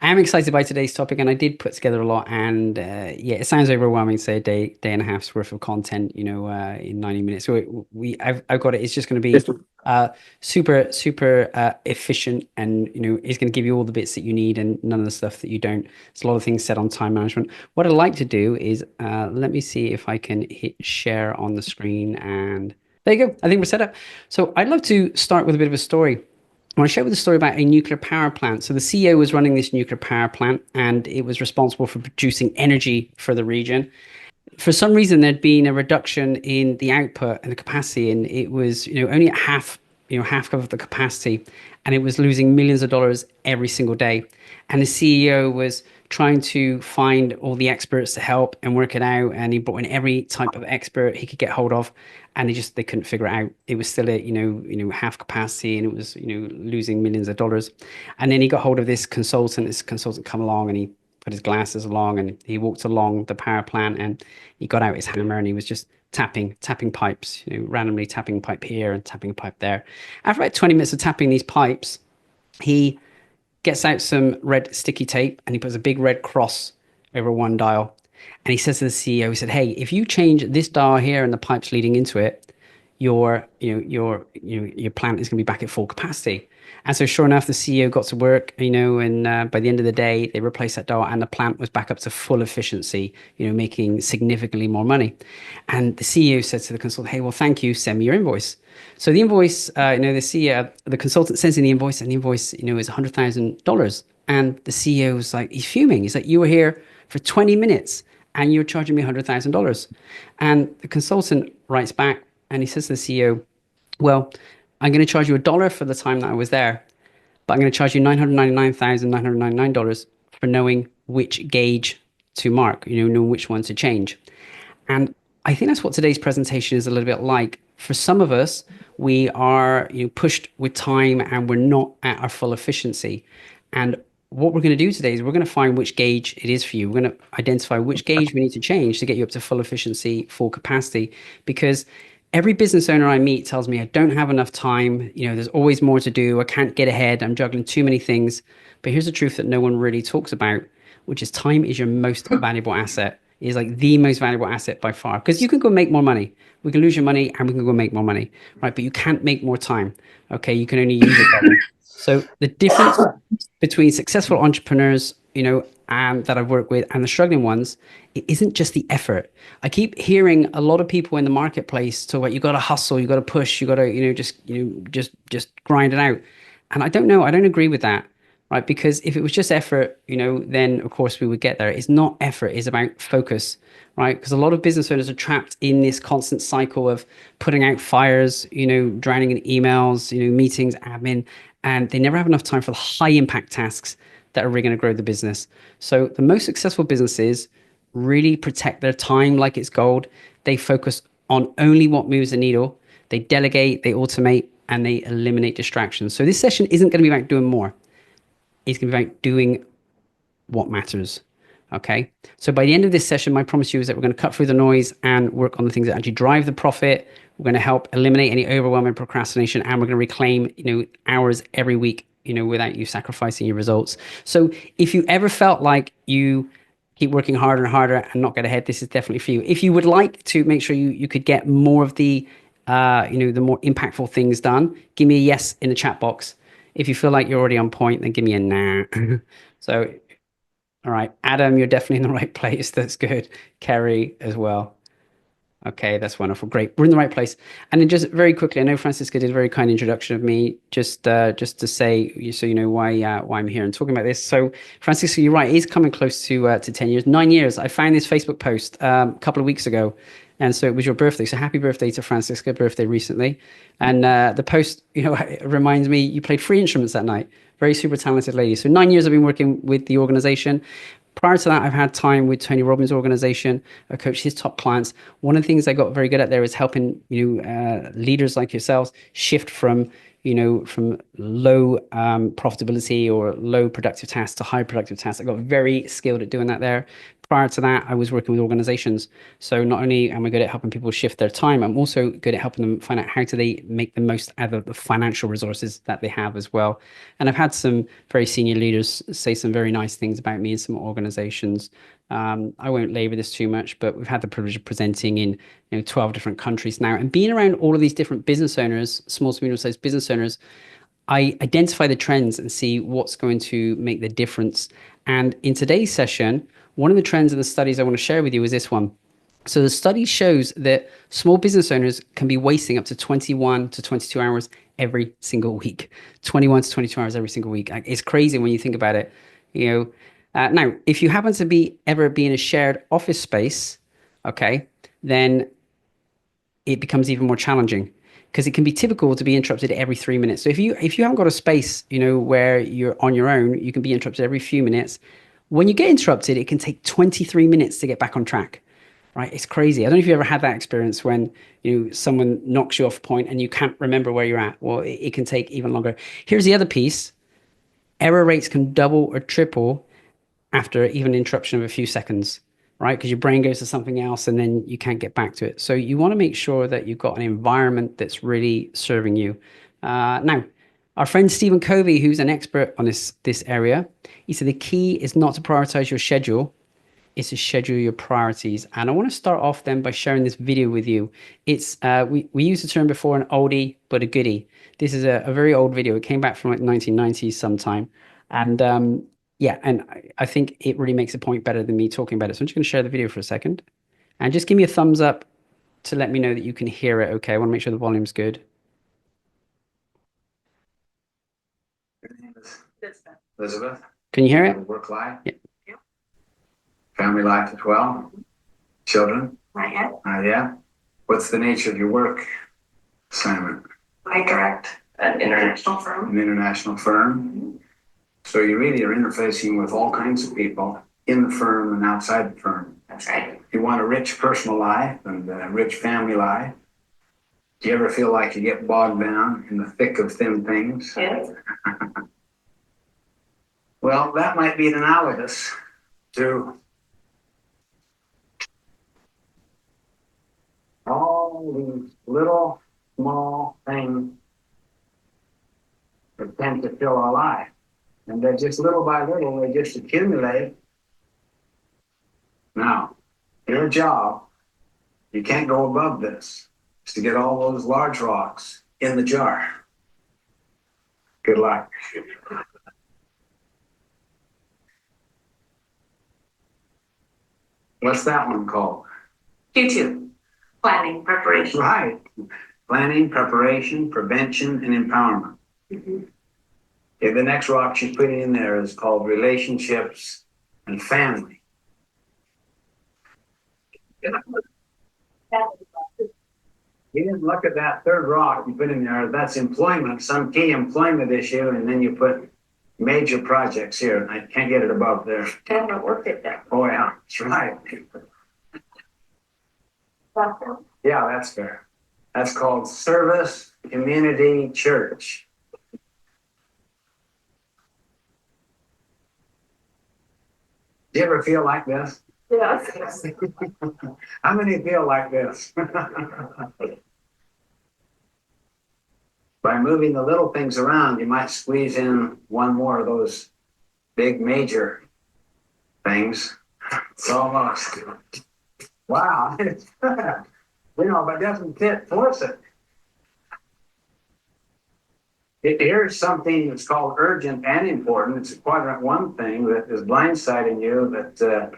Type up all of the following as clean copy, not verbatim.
I'm excited by today's topic, and I did put together a lot. And yeah, it sounds overwhelming. Say a day and a half's worth of content, in 90 minutes. So I've got it. It's just going to be uh, super efficient, and it's going to give you all the bits that you need, and none of the stuff that you don't. There's a lot of things set on time management. What I'd like to do is let me see if I can hit share on the screen, and there you go. I think we're set up. So I'd love to start with a bit of a story. I want to share with the story about a nuclear power plant. So the CEO was running this nuclear power plant, and it was responsible for producing energy for the region. For some reason, there'd been a reduction in the output and the capacity, and it was, only at half of the capacity, and it was losing millions of dollars every single day. And the CEO was trying to find all the experts to help and work it out, and he brought in every type of expert he could get hold of, and they couldn't figure it out. It was still at half capacity, and it was losing millions of dollars. And then he got hold of this consultant. This consultant come along, and he put his glasses along, and he walked along the power plant, and he got out his hammer, and he was just tapping pipes, randomly tapping a pipe here and tapping a pipe there. After about 20 minutes of tapping these pipes, he gets out some red sticky tape, and he puts a big red cross over one dial. And he says to the CEO, he said, "Hey, if you change this dial here and the pipes leading into it, your plant is going to be back at full capacity." And so sure enough, the CEO got to work, and by the end of the day, they replaced that dial, and the plant was back up to full efficiency, making significantly more money. And the CEO said to the consultant, "Hey, well, thank you. Send me your invoice." So the invoice, the consultant sends in the invoice, and the invoice, is $100,000. And the CEO was like, he's fuming. He's like, "You were here for 20 minutes, and you're charging me $100,000. And the consultant writes back, and he says to the CEO, "Well, I'm going to charge you $1 for the time that I was there, but I'm going to charge you $999,999 for knowing which gauge to mark, know which one to change." And I think that's what today's presentation is a little bit like. For some of us, we are pushed with time, and we're not at our full efficiency. And what we're going to do today is we're going to find which gauge it is for you. We're going to identify which gauge we need to change to get you up to full efficiency, full capacity. Because every business owner I meet tells me, "I don't have enough time. There's always more to do. I can't get ahead. I'm juggling too many things." But here's the truth that no one really talks about, which is time is your most valuable asset. It is like the most valuable asset by far, because you can go make more money. We can lose your money, and we can go make more money, right? But you can't make more time. Okay, you can only use it double. So the difference between successful entrepreneurs, that I've worked with, and the struggling ones, it isn't just the effort. I keep hearing a lot of people in the marketplace talk about, you got to hustle, you got to push, you got to, just grind it out. And I don't know, I don't agree with that, right? Because if it was just effort, then of course we would get there. It's not effort, it's about focus, right? Because a lot of business owners are trapped in this constant cycle of putting out fires, drowning in emails, meetings, admin, and they never have enough time for the high impact tasks that are really going to grow the business. So the most successful businesses really protect their time like it's gold. They focus on only what moves the needle. They delegate, they automate, and they eliminate distractions. So this session isn't going to be about doing more. It's going to be about doing what matters. Okay. So by the end of this session, my promise to you is that we're going to cut through the noise and work on the things that actually drive the profit. We're going to help eliminate any overwhelming procrastination, and we're going to reclaim, hours every week, without you sacrificing your results. So if you ever felt like you keep working harder and harder and not get ahead, this is definitely for you. If you would like to make sure you could get more of the, the more impactful things done, give me a yes in the chat box. If you feel like you're already on point, then give me a nah. So, all right, Adam, you're definitely in the right place. That's good. Kerry as well. Okay, that's wonderful. Great. We're in the right place. And then just very quickly, I know Francisca did a very kind introduction of me, just to say, so you know why I'm here and talking about this. So Francisca, you're right. It is coming close to 10 years, 9 years. I found this Facebook post a couple of weeks ago. And so it was your birthday. So happy birthday to Francisca, birthday recently. And the post, reminds me you played 3 instruments that night. Very super talented lady. So 9 years I've been working with the organization. Prior to that, I've had time with Tony Robbins' organization. I coached his top clients. One of the things I got very good at there is helping leaders like yourselves shift from from low profitability or low productive tasks to high productive tasks. I got very skilled at doing that there. Prior to that, I was working with organizations. So not only am I good at helping people shift their time, I'm also good at helping them find out how do they make the most out of the financial resources that they have as well. And I've had some very senior leaders say some very nice things about me in some organizations. I won't labor this too much, but we've had the privilege of presenting in 12 different countries now, and being around all of these different business owners, small to medium-sized business owners. I identify the trends and see what's going to make the difference. And in today's session, one of the trends in the studies I want to share with you is this one. So the study shows that small business owners can be wasting up to 21 to 22 hours every single week. 21 to 22 hours every single week. It's crazy when you think about it. You know, now, if you happen to be in a shared office space, okay, then it becomes even more challenging because it can be typical to be interrupted every 3 minutes. So if you haven't got a space, where you're on your own, you can be interrupted every few minutes. When you get interrupted, it can take 23 minutes to get back on track. Right? It's crazy. I don't know if you ever had that experience when someone knocks you off point and you can't remember where you're at. Well, it can take even longer. Here's the other piece. Error rates can double or triple after even an interruption of a few seconds, right? Because your brain goes to something else and then you can't get back to it. So you want to make sure that you've got an environment that's really serving you. Now, our friend Stephen Covey, who's an expert on this area, he said the key is not to prioritize your schedule, is to schedule your priorities. And I want to start off then by sharing this video with you. It's we used the term before, an oldie but a goodie. This is a very old video. It came back from like 1990s sometime. And yeah, and I think it really makes a point better than me talking about it. So I'm just going to share the video for a second. And just give me a thumbs up to let me know that you can hear it. Okay, I want to make sure the volume's good. Your name is Elizabeth. Can you hear it? Work life? Yeah. Family life as well? Children? Not yet. Yeah. What's the nature of your work assignment? I direct an international firm. An international firm? So you really are interfacing with all kinds of people in the firm and outside the firm. That's right. You want a rich personal life and a rich family life. Do you ever feel like you get bogged down in the thick of thin things? Yes. Well, that might be analogous to all these little, small things that tend to fill our life. And they're just little by little, they just accumulate. Now, your job, you can't go above this, is to get all those large rocks in the jar. Good luck. What's that one called? Q2, planning, preparation. Right. Planning, preparation, prevention, and empowerment. Mm-hmm. Okay, the next rock she's putting in there is called relationships and family. You didn't look at that third rock you put in there. That's employment, some key employment issue, and then you put major projects here. I can't get it above there. I haven't worked it there. Oh, yeah, that's right. Yeah, that's fair. That's called service, community, church. Do you ever feel like this? Yes. How many feel like this? By moving the little things around, you might squeeze in one more of those big major things. It's almost, wow. But it doesn't fit, force it. Here's something that's called urgent and important. It's a quadrant one thing that is blindsiding you, that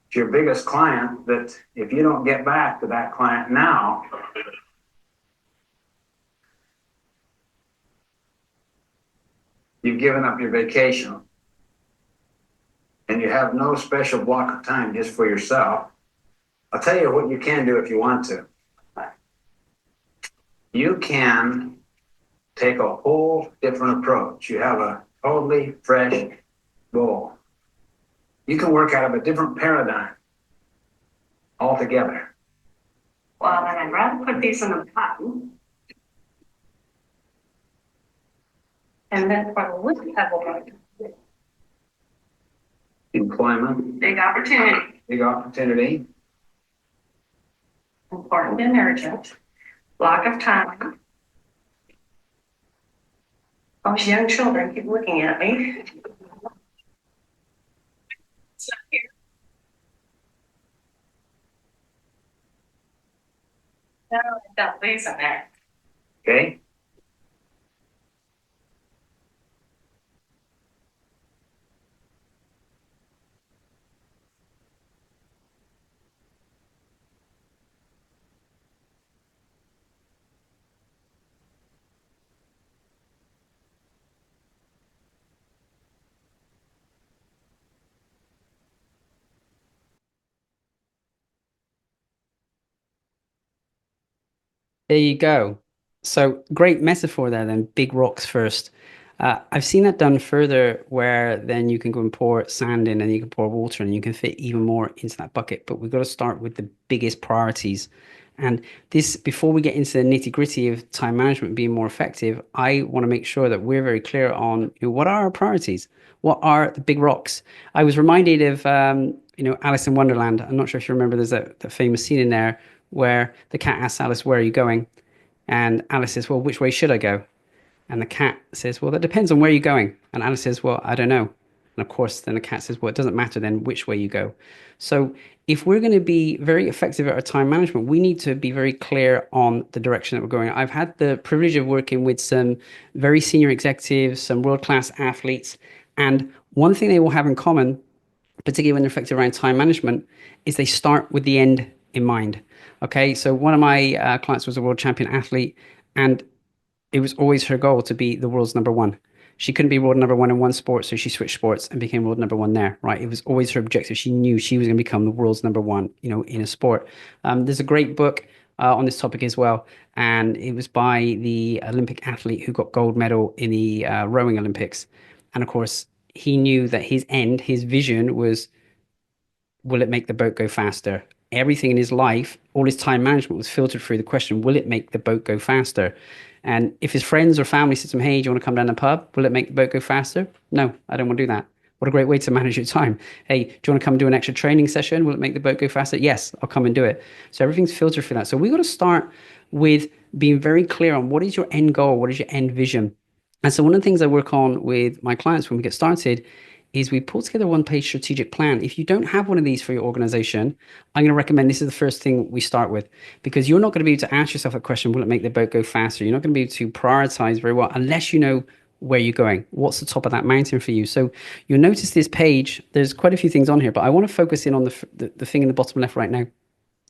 it's your biggest client, that if you don't get back to that client now, you've given up your vacation and you have no special block of time just for yourself. I'll tell you what you can do if you want to. You can take a whole different approach. You have a totally fresh goal. You can work out of a different paradigm altogether. Well, then I'd rather put these in a button. And then what would have one? Employment, Big opportunity, big opportunity, important and urgent, block of time. Those young children keep looking at me. It's not here. No, don't leave in there. okay? There you go. So great metaphor there then, big rocks first. I've seen that done further where then you can go and pour sand in and you can pour water and you can fit even more into that bucket. But we've got to start with the biggest priorities. And this, before we get into the nitty gritty of time management being more effective, I want to make sure that we're very clear on, what are our priorities? What are the big rocks? I was reminded of, Alice in Wonderland. I'm not sure if you remember, there's that famous scene in there where the cat asks Alice, "Where are you going?" And Alice says, "Well, which way should I go?" And the cat says, "Well, that depends on where you're going." And Alice says, "Well, I don't know." And of course, then the cat says, "Well, it doesn't matter then which way you go." So if we're going to be very effective at our time management, we need to be very clear on the direction that we're going. I've had the privilege of working with some very senior executives, some world-class athletes, and one thing they all have in common, particularly when they're effective around time management, is they start with the end in mind. Okay, so one of my clients was a world champion athlete, and it was always her goal to be the world's number one. She couldn't be world number one in one sport, so she switched sports and became world number one there, right? It was always her objective. She knew she was going to become the world's number one, in a sport. There's a great book on this topic as well, and it was by the Olympic athlete who got gold medal in the rowing Olympics. And of course, he knew that his end, his vision was, will it make the boat go faster? Everything in his life, all his time management was filtered through the question, will it make the boat go faster? And if his friends or family said to him, "Hey, do you want to come down the pub? Will it make the boat go faster?" No, I don't want to do that. What a great way to manage your time. "Hey, do you want to come do an extra training session? Will it make the boat go faster?" Yes, I'll come and do it. So everything's filtered through that. So we got to start with being very clear on what is your end goal? What is your end vision? And so one of the things I work on with my clients when we get started is we pull together a one-page strategic plan. If you don't have one of these for your organization, I'm going to recommend this is the first thing we start with, because you're not going to be able to ask yourself a question, will it make the boat go faster? You're not going to be able to prioritize very well unless you know where you're going. What's the top of that mountain for you? So you'll notice this page, there's quite a few things on here, but I want to focus in on the thing in the bottom left right now.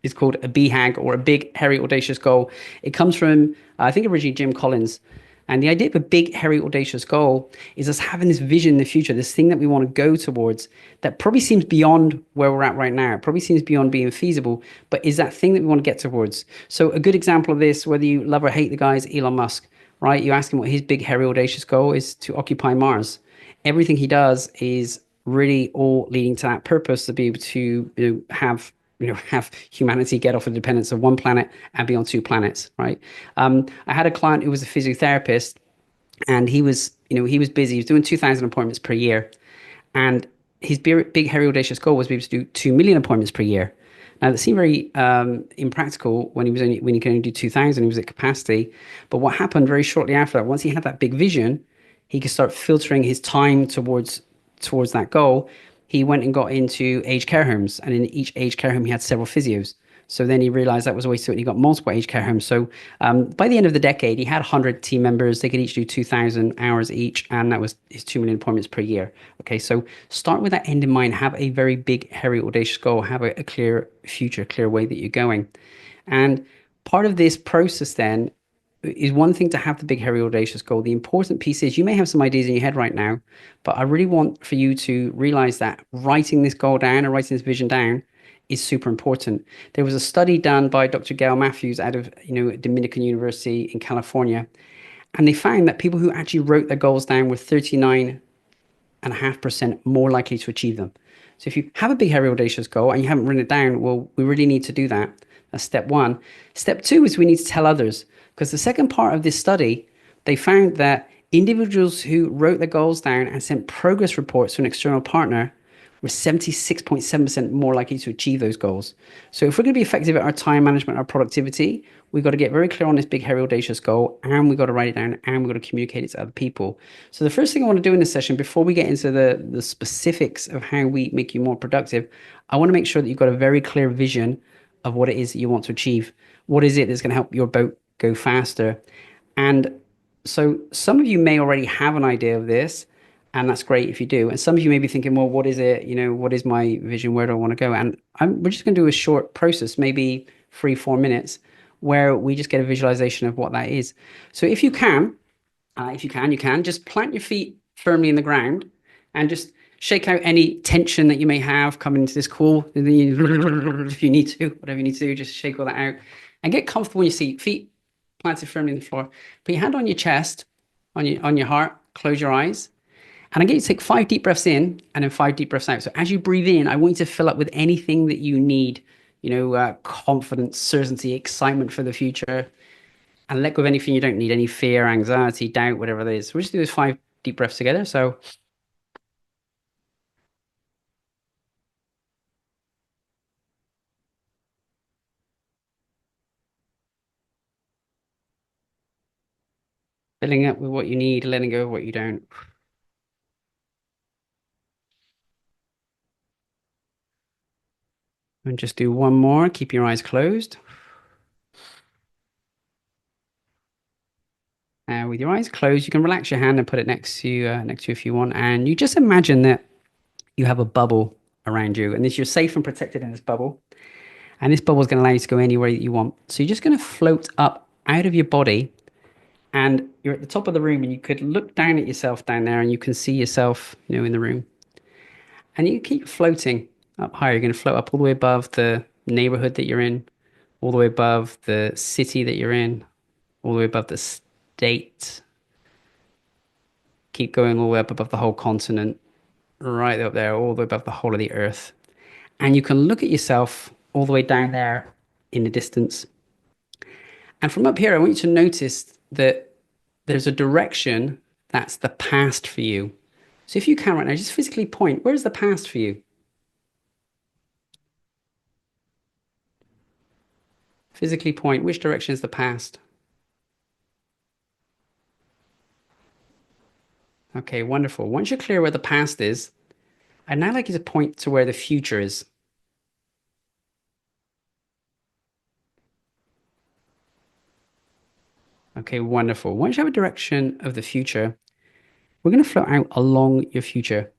It's called a BHAG, or a big, hairy, audacious goal. It comes from, I think, originally Jim Collins. And the idea of a big, hairy, audacious goal is us having this vision in the future, this thing that we want to go towards that probably seems beyond where we're at right now. It probably seems beyond being feasible, but is that thing that we want to get towards. So a good example of this, whether you love or hate the guy, is Elon Musk, right? You ask him what his big, hairy, audacious goal is: to occupy Mars. Everything he does is really all leading to that purpose, to be able to have humanity get off the dependence of one planet and be on two planets, right? I had a client who was a physiotherapist, and he was busy. He was doing 2,000 appointments per year, and his big hairy audacious goal was to be able to do 2 million appointments per year. Now that seemed very impractical when he could only do 2,000. He was at capacity, but what happened very shortly after that, once he had that big vision, he could start filtering his time towards that goal. He went and got into aged care homes, and in each aged care home he had several physios. So then he realized that was a way to do it, and he got multiple aged care homes. So by the end of the decade, he had 100 team members. They could each do 2,000 hours each, and that was his 2 million appointments per year. Okay, so start with that end in mind. Have a very big, hairy, audacious goal. Have a clear future, clear way that you're going. And part of this process then is, one thing to have the big, hairy, audacious goal. The important piece is, you may have some ideas in your head right now, but I really want for you to realize that writing this goal down or writing this vision down is super important. There was a study done by Dr. Gail Matthews out of Dominican University in California, and they found that people who actually wrote their goals down were 39.5% more likely to achieve them. So if you have a big, hairy, audacious goal and you haven't written it down, well, we really need to do that. That's step one. Step two is we need to tell others, because the second part of this study, they found that Individuals who wrote their goals down and sent progress reports to an external partner were 76.7% more likely to achieve those goals. So if we're going to be effective at our time management, our productivity, we've got to get very clear on this big, hairy, audacious goal, and we've got to write it down, and we've got to communicate it to other people. So the first thing I want to do in this session, before we get into the specifics of how we make you more productive, I want to make sure that you've got a very clear vision of what it is that you want to achieve. What is it that's going to help your boat go faster? And so some of you may already have an idea of this, and that's great if you do. And some of you may be thinking, well, what is it? What is my vision? Where do I want to go? And we're just going to do a short process, maybe 3-4 minutes, where we just get a visualization of what that is. So if you can, you can just plant your feet firmly in the ground and just shake out any tension that you may have coming into this call. And then if you need to, whatever you need to do, just shake all that out and get comfortable in your seat. Feet planted firmly in the floor. Put your hand on your chest, on your heart. Close your eyes. And I get you to take 5 deep breaths in and then 5 deep breaths out. So as you breathe in, I want you to fill up with anything that you need, confidence, certainty, excitement for the future, and let go of anything you don't need, any fear, anxiety, doubt, whatever it is. We'll just do those 5 deep breaths together. So filling up with what you need, letting go of what you don't. And just do one more. Keep your eyes closed. With your eyes closed, you can relax your hand and put it next to you if you want. And you just imagine that you have a bubble around you, and this you're safe and protected in this bubble. And this bubble is going to allow you to go anywhere that you want. So you're just going to float up out of your body, and you're at the top of the room, and you could look down at yourself down there, and you can see yourself, in the room. And you keep floating up higher. You're going to float up all the way above the neighborhood that you're in, all the way above the city that you're in, all the way above the state. Keep going all the way up above the whole continent, right up there, all the way above the whole of the earth. And you can look at yourself all the way down there in the distance. And from up here, I want you to notice that there's a direction that's the past for you. So if you can right now, just physically point, where's the past for you? Physically point, which direction is the past? Okay, wonderful. Once you're clear where the past is, I'd now like you to point to where the future is. Okay, wonderful. Once you have a direction of the future, we're going to float out along your future.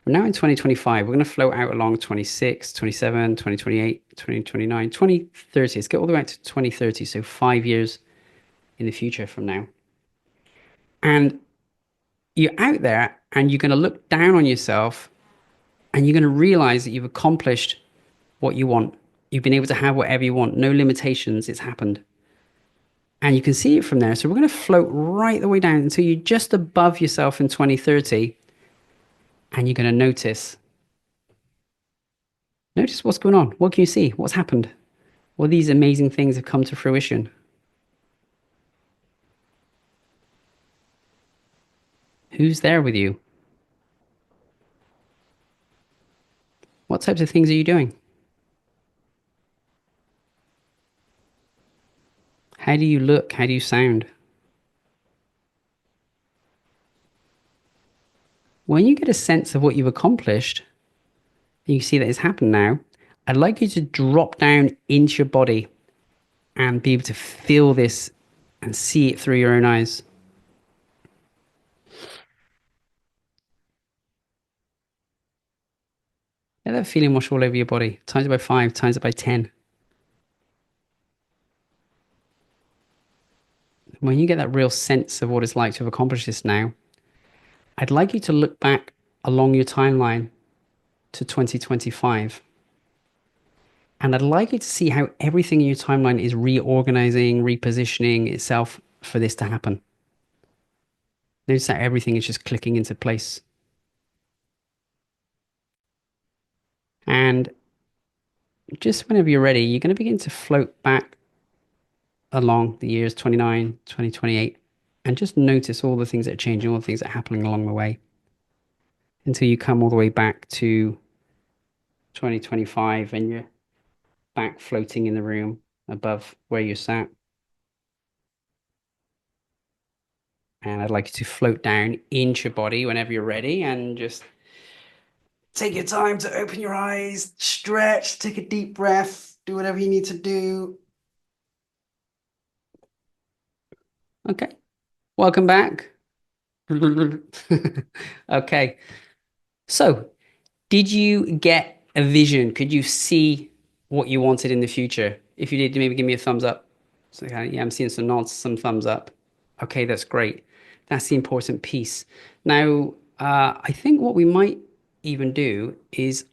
We're now in 2025. We're going to float out along 26, 27, 2028, 2029, 2030. Let's get all the way out to 2030. So 5 years in the future from now. And you're out there and you're going to look down on yourself and you're going to realize that you've accomplished what you want. You've been able to have whatever you want. No limitations. It's happened. And you can see it from there. So we're going to float right the way down until you're just above yourself in 2030. And you're going to notice what's going on. What can you see? What's happened? Well, these amazing things have come to fruition. Who's there with you? What types of things are you doing? How do you look? How do you sound? When you get a sense of what you've accomplished, and you see that it's happened now, I'd like you to drop down into your body and be able to feel this and see it through your own eyes. Let that feeling wash all over your body. Times it by 5, times it by 10. When you get that real sense of what it's like to have accomplished this now, I'd like you to look back along your timeline to 2025. And I'd like you to see how everything in your timeline is reorganizing, repositioning itself for this to happen. Notice how everything is just clicking into place. And just whenever you're ready, you're going to begin to float back along the years 29, 2028. and just notice all the things that are changing, all the things that are happening along the way until you come all the way back to 2025 and you're back floating in the room above where you sat. And I'd like you to float down into your body whenever you're ready and just take your time to open your eyes, stretch, take a deep breath, do whatever you need to do. Okay, welcome back. Okay, so did you get a vision? Could you see what you wanted in the future? If you did, maybe give me a thumbs up. So, yeah, I'm seeing some nods, some thumbs up. Okay, that's great. That's the important piece. Now, I think what we might even do is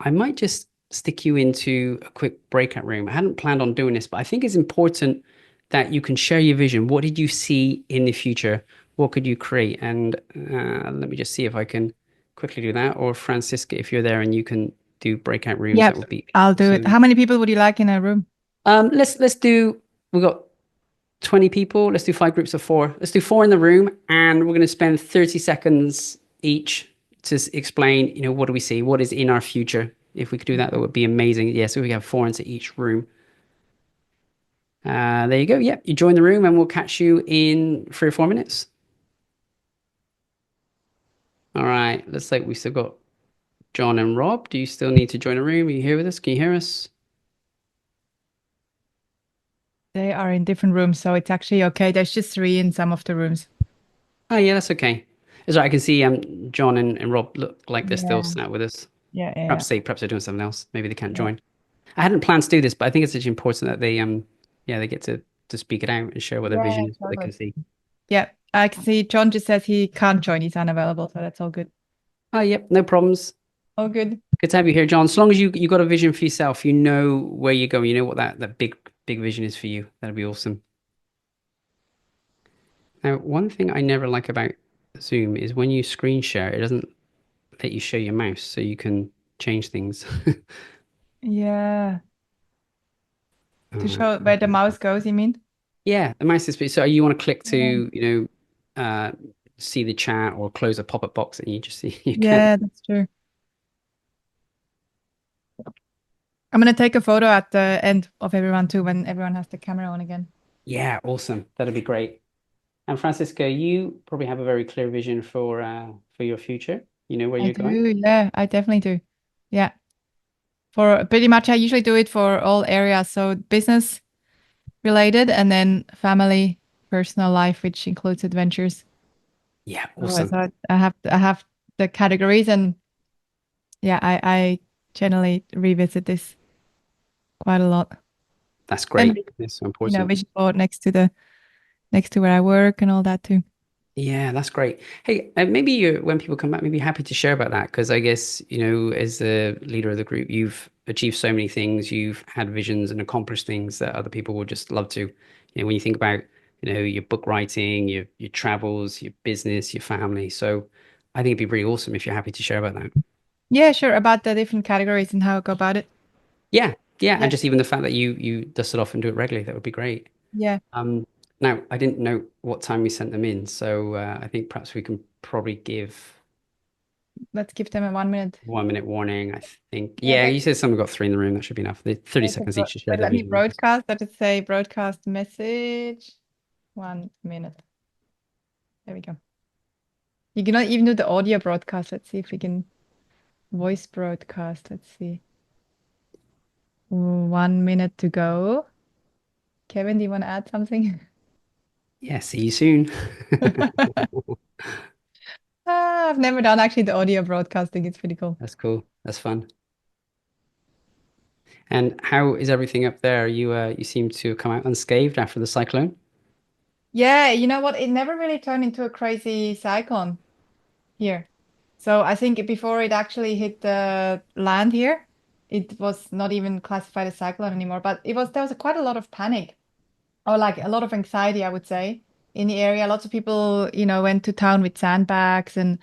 I might just stick you into a quick breakout room. I hadn't planned on doing this, but I think it's important that you can share your vision. What did you see in the future? What could you create? And let me just see if I can quickly do that. Or Francisca, if you're there and you can do breakout rooms, that Yep, would be I'll do it. awesome. How many people would you like in a room? Let's do. We've got 20 people. Let's do 5 groups of 4. Let's do 4 in the room, and we're going to spend 30 seconds each to explain. What do we see? What is in our future? If we could do that, that would be amazing. Yeah. So we have 4 into each room. There you go. Yep. You join the room, and we'll catch you in 3 or 4 minutes. All right. Looks like we still got John and Rob. Do you still need to join a room? Are you here with us? Can you hear us? They are in different rooms, so it's actually okay. There's just 3 in some of the rooms. Oh, yeah, that's okay. It's right. I can see John and Rob look like they're still sat with us. Yeah. Perhaps they're doing something else. Maybe they can't join. I hadn't planned to do this, but I think it's actually important that they get to speak it out and share what their vision is, what they can see. Yeah, I can see John just says he can't join. He's unavailable, so that's all good. Oh, yep, no problems. All good. Good to have you here, John. As long as you got a vision for yourself, you know where you're going, you know what that big vision is for you. That'd be awesome. Now, one thing I never like about Zoom is when you screen share, it doesn't let you show your mouse so you can change things. Yeah. To show where the mouse goes, you mean? Yeah, the mouse is so you want to click to, see the chat or close a pop-up box and you just see you Yeah, that's true. I'm gonna take a photo at the end of everyone too, when everyone has the camera on again. Yeah, awesome. That'd be great. And Francisca, you probably have a very clear vision for your future. You know where you're going? Yeah, I definitely do. Yeah. For pretty much, I usually do it for all areas. So business related and then family, personal life, which includes adventures. Yeah, awesome. So I have the categories, and yeah, I generally revisit this quite a lot. That's great. And, It's so important. vision board next to where I work and all that too. Yeah, that's great. Hey, maybe when people come back, maybe happy to share about that because I guess, as the leader of the group, you've achieved so many things, you've had visions and accomplished things that other people would just love to. When you think about, your book writing, your travels, your business, your family. So I think it'd be really awesome if you're happy to share about that. Yeah, sure. About the different categories and how I go about it. Yeah. And just even the fact that you dust it off and do it regularly, that would be great. Yeah. Now, I didn't know what time we sent them in, so I think perhaps we can probably Let's give them a 1 minute. 1 minute warning, I think. Yeah, Yeah, you said someone got 3 in the room. That should be enough. 30 seconds each to share their let me vision. broadcast. Let it say broadcast message. 1 minute. There we go. You cannot even do the audio broadcast. Let's see if we can voice broadcast. Let's see. 1 minute to go. Kevin, do you want to add something? Yeah, see you soon. I've never done actually the audio broadcasting. It's pretty cool. That's cool. That's fun. And how is everything up there? You seem to come out unscathed after the cyclone. Yeah, you know what? It never really turned into a crazy cyclone here. So I think before it actually hit the land here, it was not even classified as cyclone anymore. But there was quite a lot of panic, or like a lot of anxiety, I would say, in the area. Lots of people, went to town with sandbags and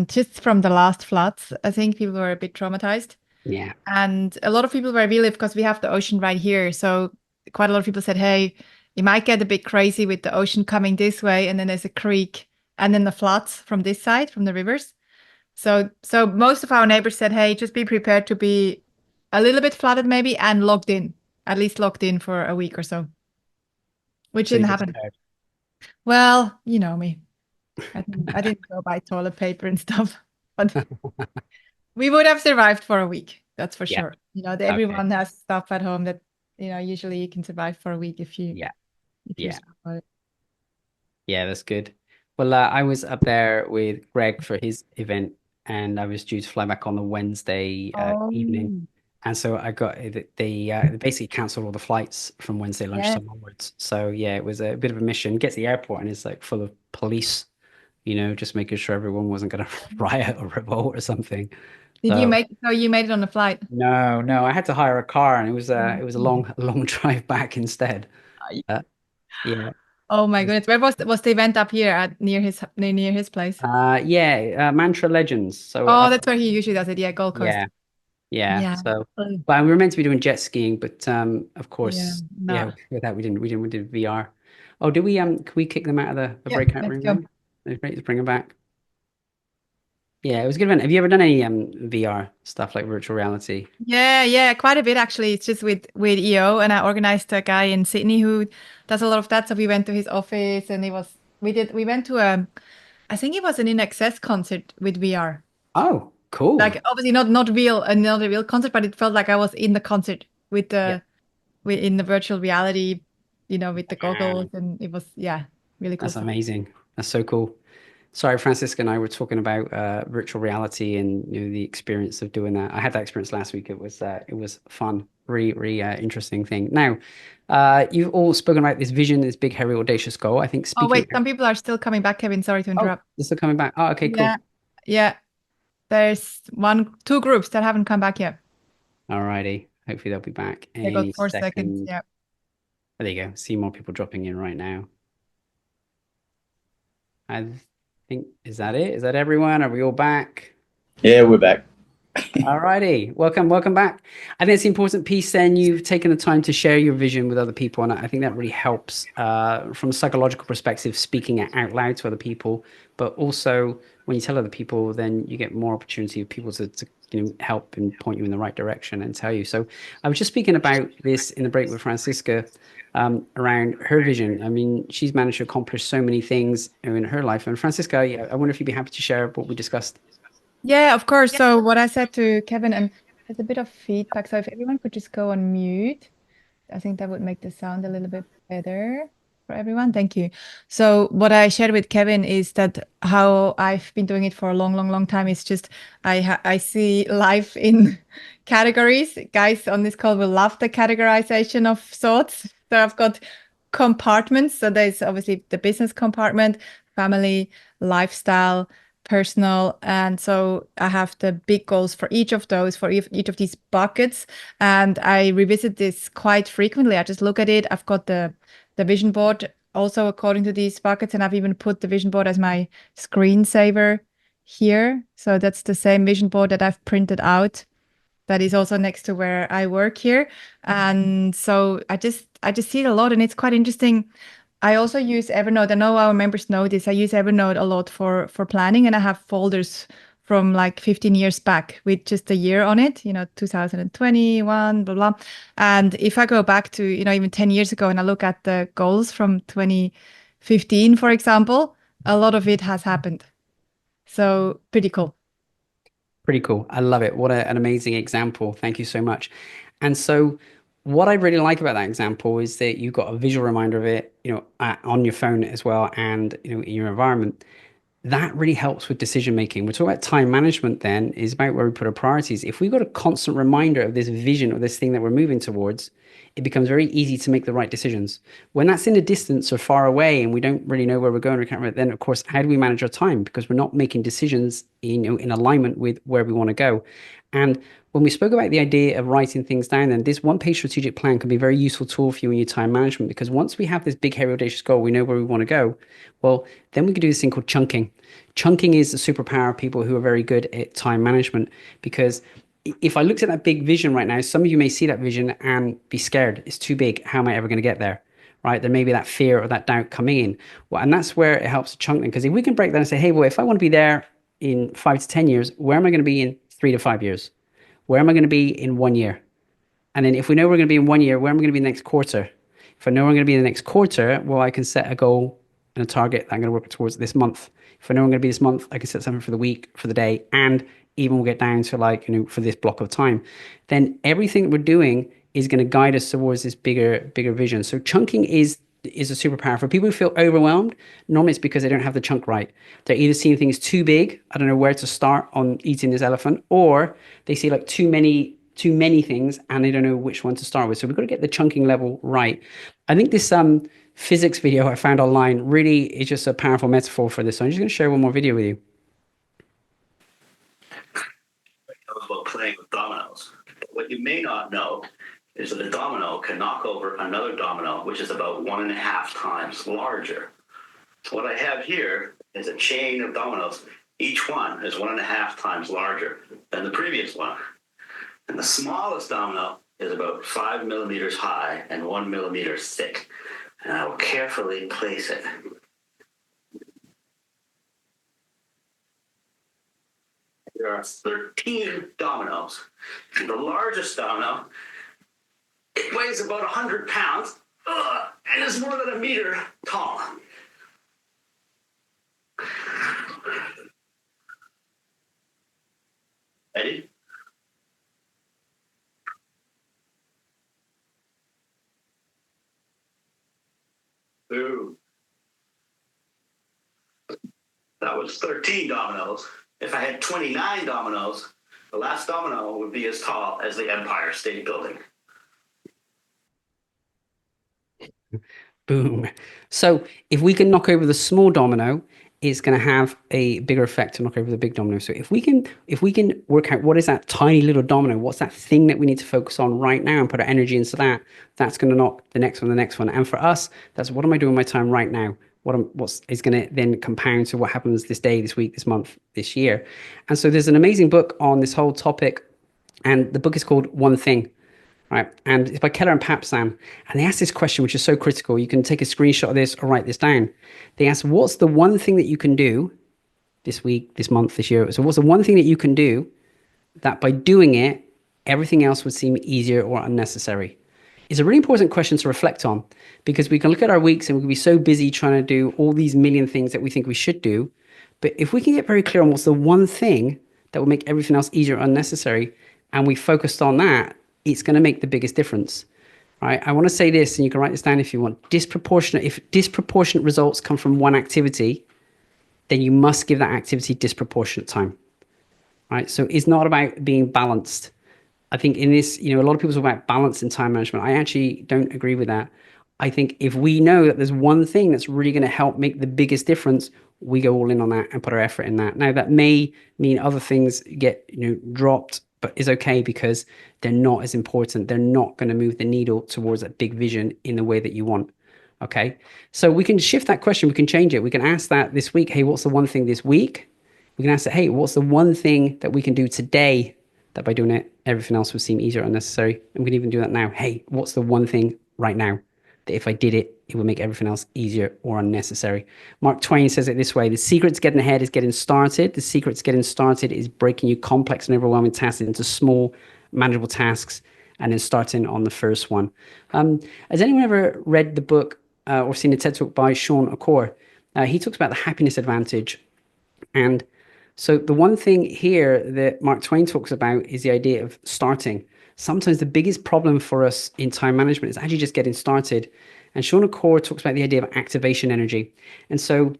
just from the last floods, I think people were a bit traumatized. Yeah. And a lot of people where we live, because we have the ocean right here. So quite a lot of people said, hey, it might get a bit crazy with the ocean coming this way, and then there's a creek, and then the floods from this side, from the rivers. So most of our neighbors said, hey, just be prepared to be a little bit flooded maybe and locked in, at least locked in for a week or so, which So didn't you're happen. prepared. Well, you know me. I didn't go buy toilet paper and stuff, but we would have survived for a week. That's for Yeah. sure. Okay. Everyone has stuff at home that, usually you can survive for a week if you're Yeah. smart about it. Yeah, that's good. Well, I was up there with Greg for his event, and I was due to fly back on the Wednesday evening. Oh, And so I got they basically canceled all the flights from Wednesday yeah. lunchtime onwards. So yeah, it was a bit of a mission. Get to the airport and it's like full of police, just making sure everyone wasn't going to riot or revolt or something. Did you So make so you made it on the flight? no, I had to hire a car, and Mm. it was a long drive back instead. Uh, yeah, Oh my goodness. Where was the event up here at near his place? Mantra Legends. So Oh, up, that's where he usually does it. Yeah, Gold Coast. yeah. Yeah. Yeah. So, Mm. but we were meant to be doing jet skiing, but of Yeah. course, No. with that we did VR. Oh, did we can we kick them out of the Yeah, breakout let's room go. then? It's great to bring them back. Yeah, it was a good event. Have you ever done any VR stuff like virtual reality? Yeah, quite a bit actually. It's just with EO, and I organized a guy in Sydney who does a lot of that. So we went to his office, and we went to I think it was an In Excess concert with VR. Oh, cool. Like obviously not a real concert, but it felt like I was in the concert with Yeah. in the virtual reality, with the goggles, Wow, and it was, yeah, really cool that's stuff. amazing. That's so cool. Sorry, Francisca and I were talking about virtual reality and the experience of doing that. I had that experience last week. It was fun, really interesting thing. Now, you've all spoken about this vision, this big, hairy, audacious goal. I think Oh speaking. wait, some people are still coming back, Kevin. Sorry to Oh, interrupt. they're still coming back. Oh, okay, cool. Yeah, yeah. There's two groups that haven't come back yet. All righty. Hopefully they'll be back They any got 4 seconds. second. Yeah. There you go. See more people dropping in right now. I think, is that it? Is that everyone? Are we all back? Yeah, we're back. All righty. Welcome back. I think it's an important piece then. You've taken the time to share your vision with other people, and I think that really helps from a psychological perspective, speaking it out loud to other people, but also when you tell other people, then you get more opportunity of people to help and point you in the right direction and tell you. So I was just speaking about this in the break with Francisca around her vision. I mean, she's managed to accomplish so many things in her life. And Francisca, I wonder if you'd be happy to share what we discussed. Yeah, of course. So what I said to Kevin, and there's a bit of feedback. So if everyone could just go on mute, I think that would make the sound a little bit better for everyone. Thank you. So what I shared with Kevin is that how I've been doing it for a long time is just I see life in categories. Guys on this call will love the categorization of sorts. So I've got compartments. So there's obviously the business compartment, family, lifestyle, personal. And so I have the big goals for each of those, for each of these buckets. And I revisit this quite frequently. I just look at it. I've got the vision board also according to these buckets. And I've even put the vision board as my screensaver here. So that's the same vision board that I've printed out. That is also next to where I work here. And so I just see it a lot, and it's quite interesting. I also use Evernote. I know our members know this. I use Evernote a lot for planning, and I have folders from like 15 years back with just a year on it, 2021, blah, blah. And if I go back to, even 10 years ago and I look at the goals from 2015, for example, a lot of it has happened. So pretty cool. Pretty cool. I love it. What an amazing example. Thank you so much. And so what I really like about that example is that you've got a visual reminder of it, on your phone as well, and in your environment. That really helps with decision making. We're talking about time management then, is about where we put our priorities. If we've got a constant reminder of this vision or this thing that we're moving towards, it becomes very easy to make the right decisions. When that's in a distance or far away and we don't really know where we're going, then of course, how do we manage our time? Because we're not making decisions in alignment with where we want to go. And when we spoke about the idea of writing things down, then this one-page strategic plan can be a very useful tool for you in your time management, because once we have this big, hairy, audacious goal, we know where we want to go. Well, then we can do this thing called chunking. Chunking is the superpower of people who are very good at time management, because if I looked at that big vision right now, some of you may see that vision and be scared. It's too big. How am I ever going to get there? right? There may be that fear or that doubt coming in. Well, and that's where it helps to chunk them. Because if we can break that and say, hey, well, if I want to be there in 5 to 10 years, where am I going to be in 3 to 5 years? Where am I going to be in 1 year? And then if we know we're going to be in 1 year, where am I going to be next quarter? If I know I'm going to be in the next quarter, well, I can set a goal and a target that I'm going to work towards this month. If I know I'm going to be this month, I can set something for the week, for the day, and even we'll get down to like, for this block of time. Then everything that we're doing is going to guide us towards this bigger vision. So chunking is a superpower. For people who feel overwhelmed, normally it's because they don't have the chunk right. They're either seeing things too big, I don't know where to start on eating this elephant, or they see like too many things and they don't know which one to start with. So we've got to get the chunking level right. I think this physics video I found online really is just a powerful metaphor for this. So I'm just going to share one more video with you. About playing with dominoes. What you may not know is that a domino can knock over another domino, which is about 1.5 times larger. So what I have here is a chain of dominoes. Each one is 1.5 times larger than the previous one. And the smallest domino is about 5 millimeters high and 1 millimeter thick. And I will carefully place it. There are 13 dominoes. And the largest domino, it weighs about 100 pounds and is more than a meter tall. Ready? Boom. That was 13 dominoes. If I had 29 dominoes, the last domino would be as tall as the Empire State Building. Boom. So if we can knock over the small domino, it's going to have a bigger effect to knock over the big domino. So if we can work out what is that tiny little domino, what's that thing that we need to focus on right now and put our energy into that, that's going to knock the next one. And for us, that's what am I doing with my time right now? What's is going to then compound to what happens this day, this week, this month, this year. And so there's an amazing book on this whole topic, and the book is called One Thing. Right, and it's by Keller and Papsan, and they ask this question, which is so critical. You can take a screenshot of this or write this down. They ask, what's the one thing that you can do this week, this month, this year? So what's the one thing that you can do that by doing it, everything else would seem easier or unnecessary? It's a really important question to reflect on, because we can look at our weeks and we can be so busy trying to do all these million things that we think we should do. But if we can get very clear on what's the one thing that will make everything else easier or unnecessary, and we focused on that, it's going to make the biggest difference, right? I want to say this, and you can write this down if you want. If disproportionate results come from one activity, then you must give that activity disproportionate time, right? So it's not about being balanced. I think in this, a lot of people talk about balance in time management. I actually don't agree with that. I think if we know that there's one thing that's really going to help make the biggest difference, we go all in on that and put our effort in that. Now, that may mean other things get, dropped, but is okay because they're not as important. They're not going to move the needle towards that big vision in the way that you want. Okay. So we can shift that question. We can change it. We can ask that this week. Hey, what's the one thing this week? We can ask that, hey, what's the one thing that we can do today that by doing it, everything else would seem easier or unnecessary? And we can even do that now. Hey, what's the one thing right now that if I did it, it would make everything else easier or unnecessary? Mark Twain says it this way: the secret to getting ahead is getting started. The secret to getting started is breaking your complex and overwhelming tasks into small, manageable tasks, and then starting on the first one. Has anyone ever read the book or seen a TED Talk by Sean Akor? He talks about the happiness advantage. And so the one thing here that Mark Twain talks about is the idea of starting. Sometimes the biggest problem for us in time management is actually just getting started. And Sean Akor talks about the idea of activation energy. And so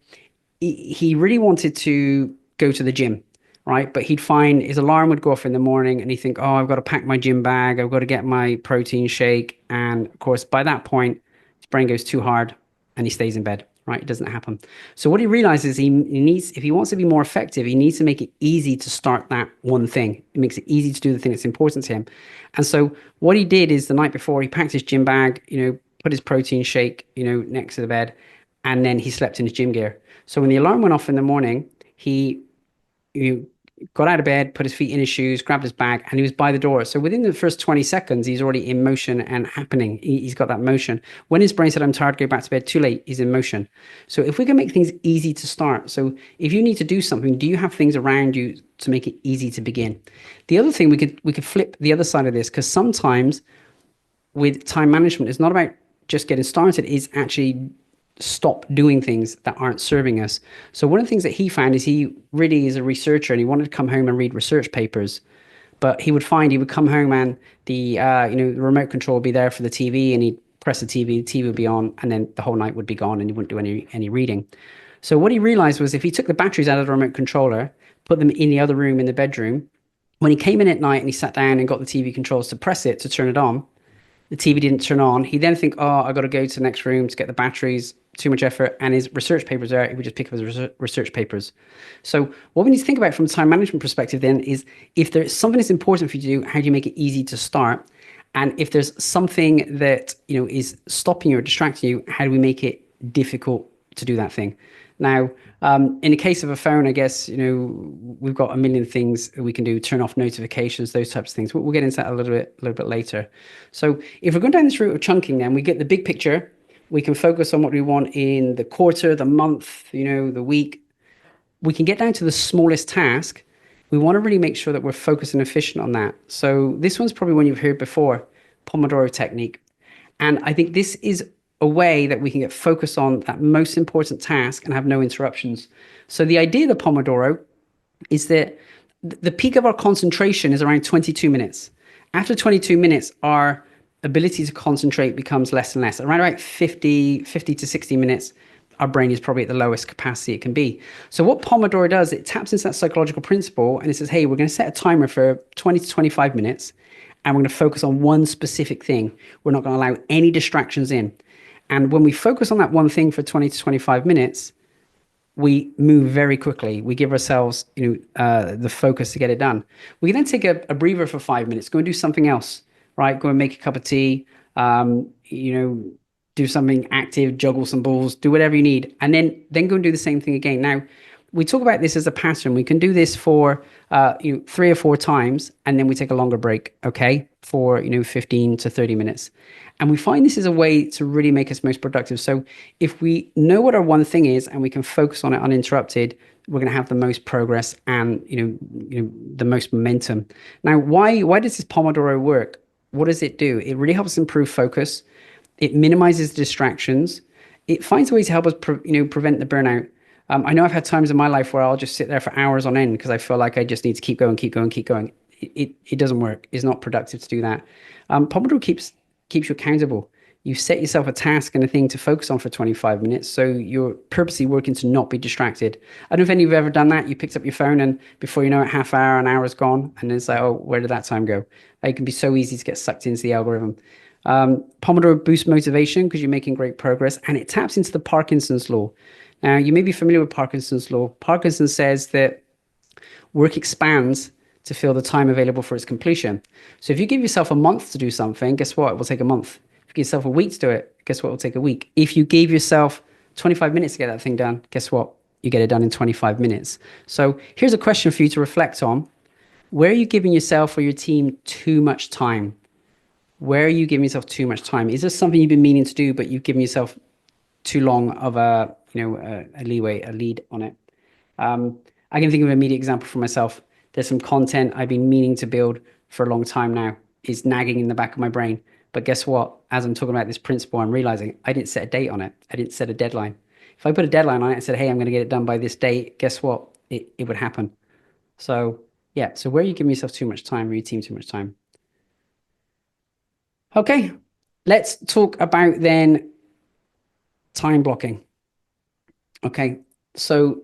he really wanted to go to the gym, right? But he'd find his alarm would go off in the morning and he'd think, oh, I've got to pack my gym bag. I've got to get my protein shake. And of course, by that point, his brain goes too hard and he stays in bed, right? It doesn't happen. So what he realizes he needs, if he wants to be more effective, he needs to make it easy to start that one thing. It makes it easy to do the thing that's important to him. And so what he did is the night before he packed his gym bag, put his protein shake, next to the bed, and then he slept in his gym gear. So when the alarm went off in the morning, he got out of bed, put his feet in his shoes, grabbed his bag, and he was by the door. So within the first 20 seconds, he's already in motion and happening. He's got that motion. When his brain said, I'm tired, go back to bed, too late, he's in motion. So if we can make things easy to start, so if you need to do something, do you have things around you to make it easy to begin? The other thing, we could flip the other side of this, because sometimes with time management, it's not about just getting started, it's actually stop doing things that aren't serving us. So one of the things that he found is he really is a researcher, and he wanted to come home and read research papers. But he would come home and the remote control would be there for the TV, and he'd press the TV would be on, and then the whole night would be gone, and he wouldn't do any reading. So what he realized was if he took the batteries out of the remote controller, put them in the other room in the bedroom, when he came in at night and he sat down and got the TV controls to press it to turn it on, the TV didn't turn on. He then think, oh, I got to go to the next room to get the batteries, too much effort. And his research papers there, he would just pick up his research papers. So what we need to think about from a time management perspective then is if there's something that's important for you to do, how do you make it easy to start? And if there's something that, is stopping you or distracting you, how do we make it difficult to do that thing? Now, in the case of a phone, I guess, we've got a million things we can do, turn off notifications, those types of things. We'll get into that a little bit later. So if we're going down this route of chunking, then we get the big picture. We can focus on what we want in the quarter, the month, the week. We can get down to the smallest task. We want to really make sure that we're focused and efficient on that. So this one's probably one you've heard before, Pomodoro technique. And I think this is a way that we can get focused on that most important task and have no interruptions. So the idea of the Pomodoro is that the peak of our concentration is around 22 minutes. After 22 minutes, our ability to concentrate becomes less and less. Around about 50 to 60 minutes, our brain is probably at the lowest capacity it can be. So what Pomodoro does, it taps into that psychological principle and it says, hey, we're going to set a timer for 20 to 25 minutes and we're going to focus on one specific thing. We're not going to allow any distractions in. And when we focus on that one thing for 20 to 25 minutes, we move very quickly. We give ourselves, the focus to get it done. We can then take a breather for 5 minutes, go and do something else, right? Go and make a cup of tea, do something active, juggle some balls, do whatever you need, and then go and do the same thing again. Now, we talk about this as a pattern. We can do this for 3 or 4 times, and then we take a longer break, okay, for 15 to 30 minutes. And we find this is a way to really make us most productive. So if we know what our one thing is and we can focus on it uninterrupted, we're going to have the most progress and the most momentum. Now, why does this Pomodoro work? What does it do? It really helps improve focus. It minimizes distractions. It finds ways to help us prevent the burnout. I know I've had times in my life where I'll just sit there for hours on end because I feel like I just need to keep going. It doesn't work. It's not productive to do that. Pomodoro keeps you accountable. You set yourself a task and a thing to focus on for 25 minutes. So you're purposely working to not be distracted. I don't know if any of you have ever done that. You picked up your phone and before you know it, half hour, an hour is gone. And it's like, oh, where did that time go? It can be so easy to get sucked into the algorithm. Pomodoro boosts motivation because you're making great progress, and it taps into the Parkinson's law. Now, you may be familiar with Parkinson's law. Parkinson says that work expands to fill the time available for its completion. So if you give yourself a month to do something, guess what? It will take a month. If you give yourself a week to do it, guess what? It will take a week. If you gave yourself 25 minutes to get that thing done, guess what? You get it done in 25 minutes. So here's a question for you to reflect on. Where are you giving yourself or your team too much time? Where are you giving yourself too much time? Is this something you've been meaning to do, but you've given yourself too long of a lead on it? I can think of an immediate example for myself. There's some content I've been meaning to build for a long time now. It's nagging in the back of my brain. But guess what? As I'm talking about this principle, I'm realizing I didn't set a date on it. I didn't set a deadline. If I put a deadline on it and said, hey, I'm going to get it done by this date, guess what? It would happen. So yeah, so where are you giving yourself too much time or your team too much time? Okay, let's talk about then time blocking. Okay, so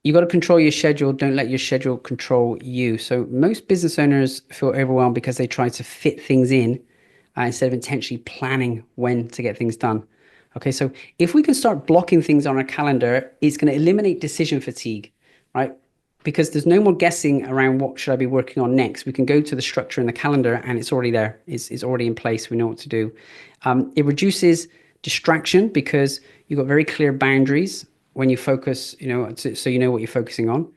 you got to control your schedule. Don't let your schedule control you. So most business owners feel overwhelmed because they try to fit things in instead of intentionally planning when to get things done. Okay, so if we can start blocking things on our calendar, it's going to eliminate decision fatigue, right? Because there's no more guessing around what should I be working on next. We can go to the structure in the calendar and it's already there. It's already in place. We know what to do. It reduces distraction because you've got very clear boundaries when you focus, so you know what you're focusing on.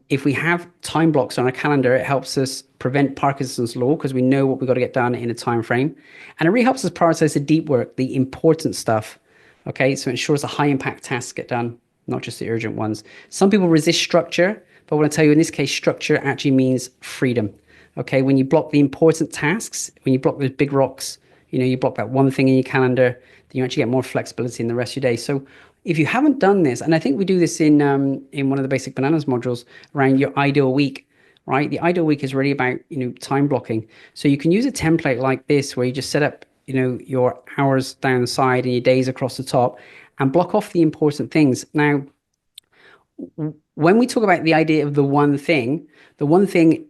If we have time blocks on our calendar, it helps us prevent Parkinson's law because we know what we've got to get done in a time frame. And it really helps us prioritize the deep work, the important stuff. Okay, so it ensures the high impact tasks get done, not just the urgent ones. Some people resist structure, but I want to tell you in this case, structure actually means freedom. Okay, when you block the important tasks, when you block those big rocks, you block that one thing in your calendar, then you actually get more flexibility in the rest of your day. So if you haven't done this, and I think we do this in one of the basic bananas modules around your ideal week, right? The ideal week is really about time blocking. So you can use a template like this where you just set up your hours down the side and your days across the top, and block off the important things. Now, when we talk about the idea of the one thing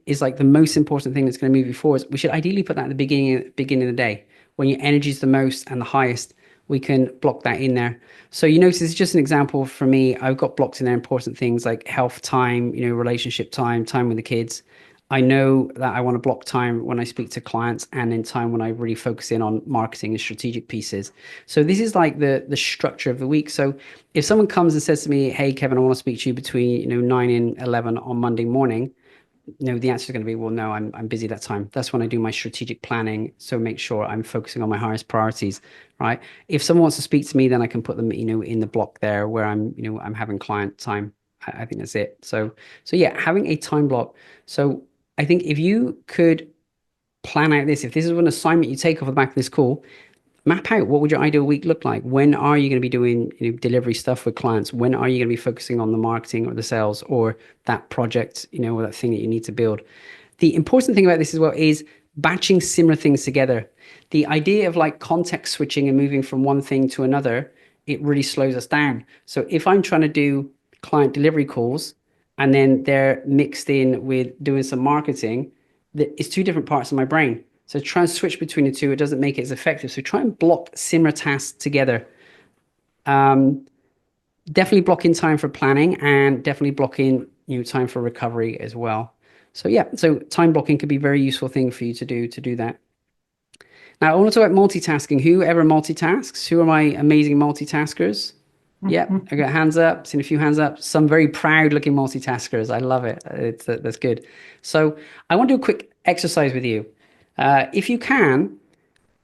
is like the most important thing that's going to move you forward. We should ideally put that at the beginning of the day when your energy is the most and the highest. We can block that in there. So you notice it's just an example for me. I've got blocks in there, important things like health time, relationship time, time with the kids. I know that I want to block time when I speak to clients and in time when I really focus in on marketing and strategic pieces. So this is like the structure of the week. So if someone comes and says to me, hey, Kevin, I want to speak to you between 9 and 11 on Monday morning, the answer is going to be, well, no, I'm busy that time. That's when I do my strategic planning. So make sure I'm focusing on my highest priorities, right? If someone wants to speak to me, then I can put them, in the block there where I'm having client time. I think that's it. So yeah, having a time block. So I think if you could plan out this, if this is an assignment you take off the back of this call, map out what would your ideal week look like. When are you going to be doing delivery stuff with clients? When are you going to be focusing on the marketing or the sales or that project, or that thing that you need to build? The important thing about this as well is batching similar things together. The idea of like context switching and moving from one thing to another, it really slows us down. So if I'm trying to do client delivery calls and then they're mixed in with doing some marketing, it's two different parts of my brain. So try and switch between the two. It doesn't make it as effective. So try and block similar tasks together. Definitely block in time for planning and definitely block in time for recovery as well. So yeah, so time blocking could be a very useful thing for you to do that. Now I want to talk about multitasking. Who ever multitasks? Who are my amazing multitaskers? Yeah, I got hands up, seen a few hands up, some very proud looking multitaskers. I love it. That's good. So I want to do a quick exercise with you. If you can,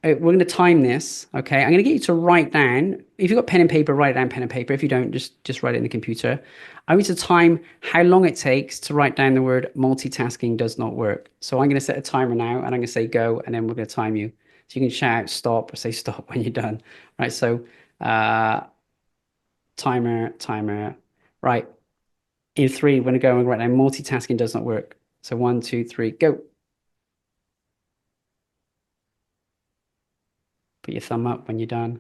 we're going to time this. Okay, I'm going to get you to write down. If you've got pen and paper, write it down pen and paper. If you don't, just write it in the computer. I want you to time how long it takes to write down the word multitasking does not work. So I'm going to set a timer now, and I'm going to say go, and then we're going to time you. So you can shout stop or say stop when you're done. Right. So timer. Right. In 3, we're going to go and write down multitasking does not work. So 1, 2, 3, go. Put your thumb up when you're done.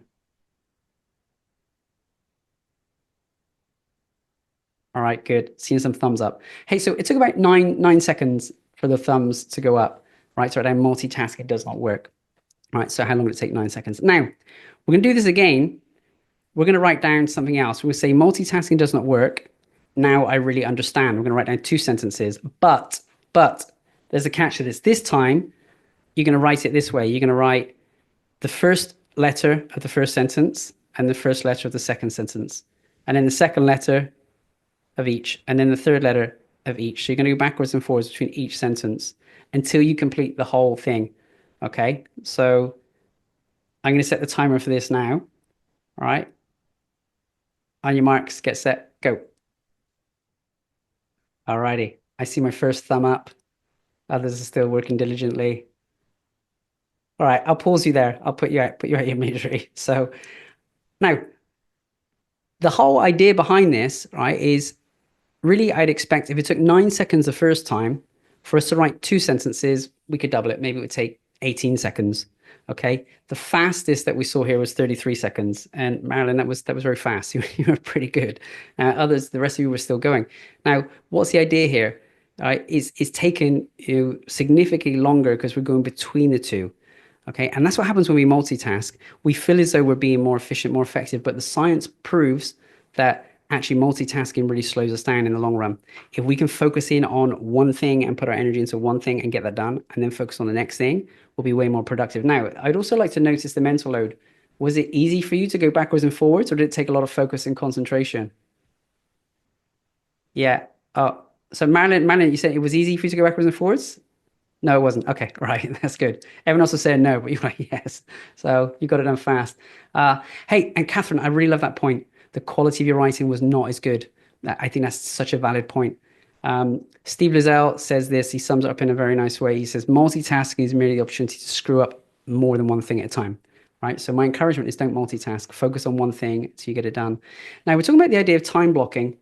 All right, good. Seeing some thumbs up. Hey, so it took about 9 seconds for the thumbs to go up, right? So then multitasking does not work. All right, so how long did it take? 9 seconds. Now, we're going to do this again. We're going to write down something else. We're going to say multitasking does not work. Now I really understand. We're going to write down 2 sentences, but there's a catch to this. This time, you're going to write it this way. You're going to write the first letter of the first sentence and the first letter of the second sentence, and then the second letter of each, and then the third letter of each. So you're going to go backwards and forwards between each sentence until you complete the whole thing. Okay, so I'm going to set the timer for this now. All right, on your marks, get set, go. All righty, I see my first thumb up. Others are still working diligently. All right, I'll pause you there. I'll put you out your misery. So now, the whole idea behind this, right, is really I'd expect if it took 9 seconds the first time for us to write 2 sentences, we could double it. Maybe it would take 18 seconds. Okay. The fastest that we saw here was 33 seconds. And Marilyn, that was very fast. You were pretty good. The rest of you were still going. Now, what's the idea here? Is taken significantly longer because we're going between the two. Okay, and that's what happens when we multitask. We feel as though we're being more efficient, more effective, but the science proves that actually multitasking really slows us down in the long run. If we can focus in on one thing and put our energy into one thing and get that done, and then focus on the next thing, we'll be way more productive. Now, I'd also like to notice the mental load. Was it easy for you to go backwards and forwards, or did it take a lot of focus and concentration? Yeah. Oh, So Marilyn, you said it was easy for you to go backwards and forwards? No, it wasn't. Okay, right. That's good. Everyone else was saying no, but you're like, yes. So you got it done fast. Hey, and Catherine, I really love that point. The quality of your writing was not as good. I think that's such a valid point. Steve Lizell says this. He sums it up in a very nice way. He says, multitasking is merely the opportunity to screw up more than one thing at a time. Right. So my encouragement is don't multitask. Focus on one thing until you get it done. Now, we're talking about the idea of time blocking.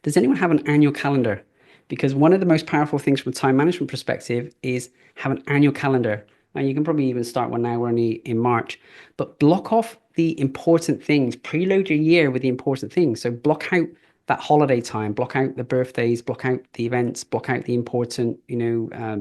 Does anyone have an annual calendar? Because one of the most powerful things from a time management perspective is have an annual calendar. Now, you can probably even start one now. We're only in March, but block off the important things. Preload your year with the important things. So block out that holiday time, block out the birthdays, block out the events, block out the important,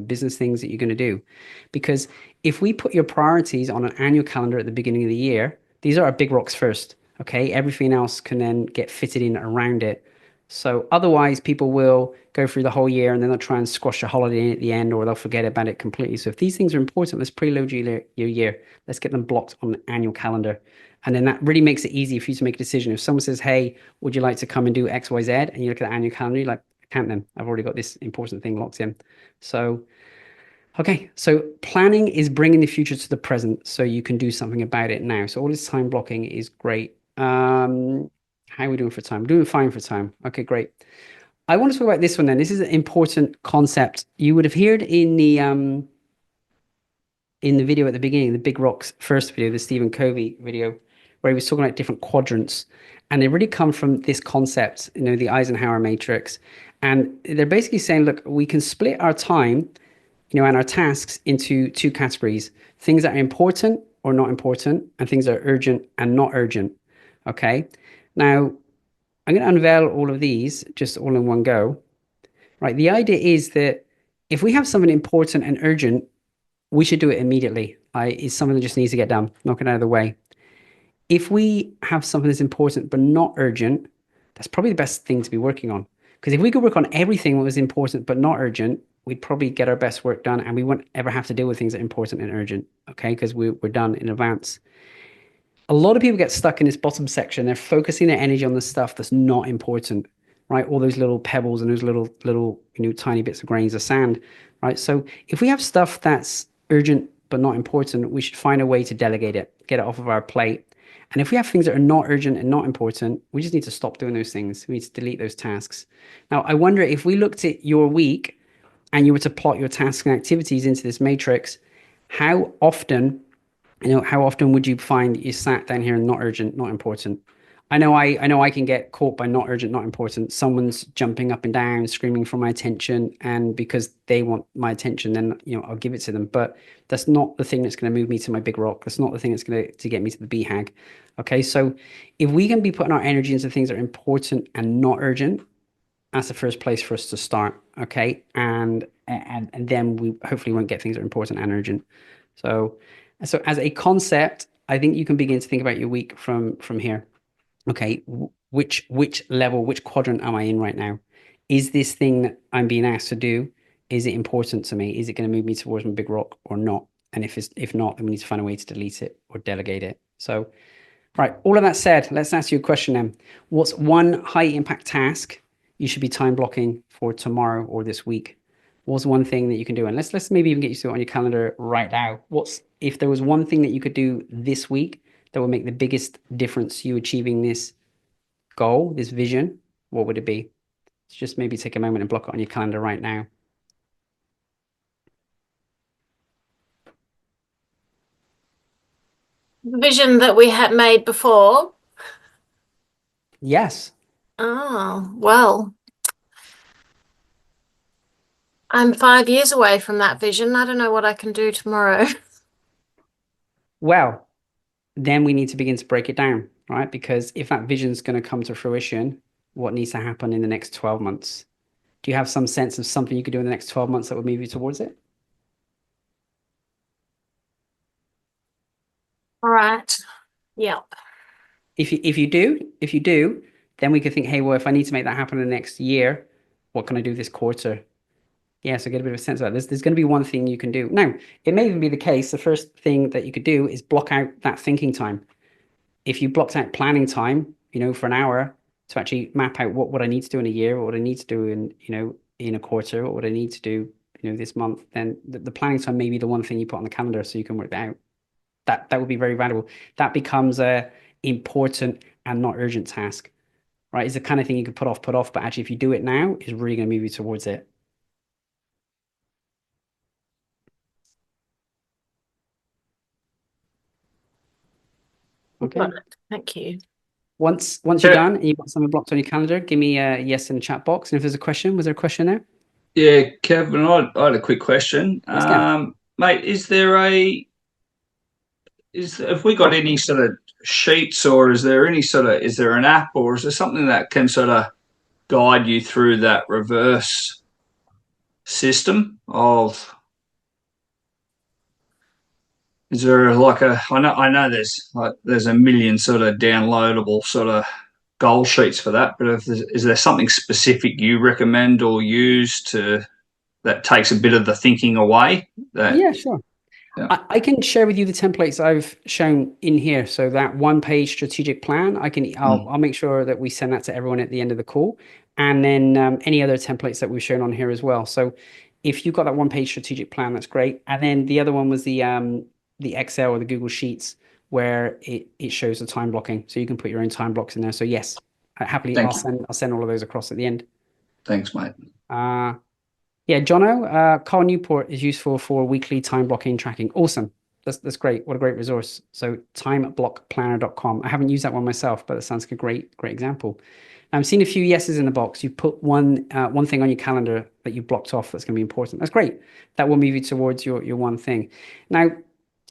business things that you're going to do. Because if we put your priorities on an annual calendar at the beginning of the year, these are our big rocks first. Okay, everything else can then get fitted in around it. So otherwise, people will go through the whole year and then they'll try and squash a holiday in at the end, or they'll forget about it completely. So if these things are important, let's preload your year. Let's get them blocked on an annual calendar. And then that really makes it easy for you to make a decision. If someone says, hey, would you like to come and do X, Y, Z? And you look at the annual calendar, you're like, I can't then. I've already got this important thing locked in. So, okay. So planning is bringing the future to the present so you can do something about it now. So all this time blocking is great. How are we doing for time? We're doing fine for time. Okay, great. I want to talk about this one then. This is an important concept. You would have heard in the video at the beginning, the Big Rocks first video, the Stephen Covey video, where he was talking about different quadrants. And they really come from this concept, the Eisenhower matrix. And they're basically saying, look, we can split our time, and our tasks into two categories: things that are important or not important, and things that are urgent and not urgent. Okay. Now, I'm going to unveil all of these just all in one go. Right. The idea is that if we have something important and urgent, we should do it immediately. It's something that just needs to get done, knock it out of the way. If we have something that's important but not urgent, that's probably the best thing to be working on. Because if we could work on everything that was important but not urgent, we'd probably get our best work done and we wouldn't ever have to deal with things that are important and urgent. Okay, because we're done in advance. A lot of people get stuck in this bottom section. They're focusing their energy on the stuff that's not important, right? All those little pebbles and those little, tiny bits of grains of sand, right? So if we have stuff that's urgent but not important, we should find a way to delegate it, get it off of our plate. And if we have things that are not urgent and not important, we just need to stop doing those things. We need to delete those tasks. Now, I wonder if we looked at your week and you were to plot your tasks and activities into this matrix, how often would you find you sat down here and not urgent, not important? I know I can get caught by not urgent, not important. Someone's jumping up and down, screaming for my attention, and because they want my attention, then I'll give it to them. But that's not the thing that's going to move me to my big rock. That's not the thing that's going to get me to the BHAG. Okay, so if we can be putting our energy into things that are important and not urgent, that's the first place for us to start. Okay, and then we hopefully won't get things that are important and urgent. So as a concept, I think you can begin to think about your week from here. Okay, which level, which quadrant am I in right now? Is this thing that I'm being asked to do, is it important to me? Is it going to move me towards my big rock or not? And if not, then we need to find a way to delete it or delegate it. So, right, all of that said, let's ask you a question then. What's one high impact task you should be time blocking for tomorrow or this week? What's one thing that you can do? And let's maybe even get you to it on your calendar right now. If there was one thing that you could do this week that would make the biggest difference to you achieving this goal, this vision, what would it be? So just maybe take a moment and block it on your calendar right now. The vision that we had made before. Yes. Oh, well, I'm 5 years away from that vision. I don't know what I can do tomorrow. Well, then we need to begin to break it down, right? Because if that vision is going to come to fruition, what needs to happen in the next 12 months? Do you have some sense of something you could do in the next 12 months that would move you towards it? All right. Yep. If you do, then we could think, hey, well, if I need to make that happen in the next year, what can I do this quarter? Yeah, so get a bit of a sense of that. There's going to be one thing you can do. Now, it may even be the case, the first thing that you could do is block out that thinking time. If you blocked out planning time, for an hour, to actually map out what I need to do in a year, what I need to do in, in a quarter, what I need to do, this month, then the planning time may be the one thing you put on the calendar so you can work that out. That would be very valuable. That becomes a important and not urgent task, right? It's the kind of thing you could put off, but actually if you do it now, it's really going to move you towards it. Okay. Right, thank you. Once you're done and you've got something blocked on your calendar, give me a yes in the chat box. And if there's a question, was there a question there? Yeah, Kevin, I had a quick question. Yes, Gav. Mate, have we got any sort of sheets, or is there an app, or is there something that can sort of guide you through that reverse system of, is there like I know there's a million sort of downloadable sort of goal sheets for that, but is there something specific you recommend or use that takes a bit of the thinking away? Yeah, sure. Yeah. I can share with you the templates I've shown in here. So that 1-page strategic plan, I'll make sure that we send that to everyone at the end of the call, and then any other templates that we've shown on here as well. So if you've got that 1-page strategic plan, that's great. And then the other one was the Excel or the Google Sheets, where it shows the time blocking, so you can put your own time blocks in there. So yes, happily I'll send all of those across at the end. Thanks, mate. Yeah, Jono, Carl Newport is useful for weekly time blocking tracking. Awesome. That's great. What a great resource. So timeblockplanner.com. I haven't used that one myself, but it sounds like a great example. I'm seeing a few yeses in the box. You put one thing on your calendar that you've blocked off that's going to be important. That's great. That will move you towards your one thing. Now,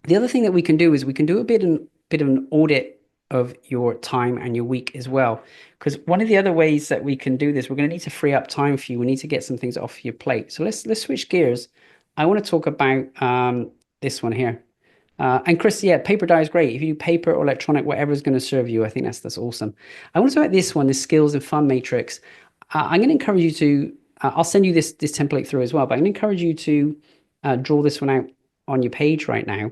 the other thing that we can do is we can do a bit of an audit of your time and your week as well. Because one of the other ways that we can do this, we're going to need to free up time for you. We need to get some things off your plate. So let's switch gears. I want to talk about this one here. And Chris, yeah, paper diary is great. If you do paper or electronic, whatever is going to serve you, I think that's awesome. I want to talk about this one, the skills and fun matrix. I'm going to encourage you to, I'll send you this template through as well, but I'm going to encourage you to draw this one out on your page right now.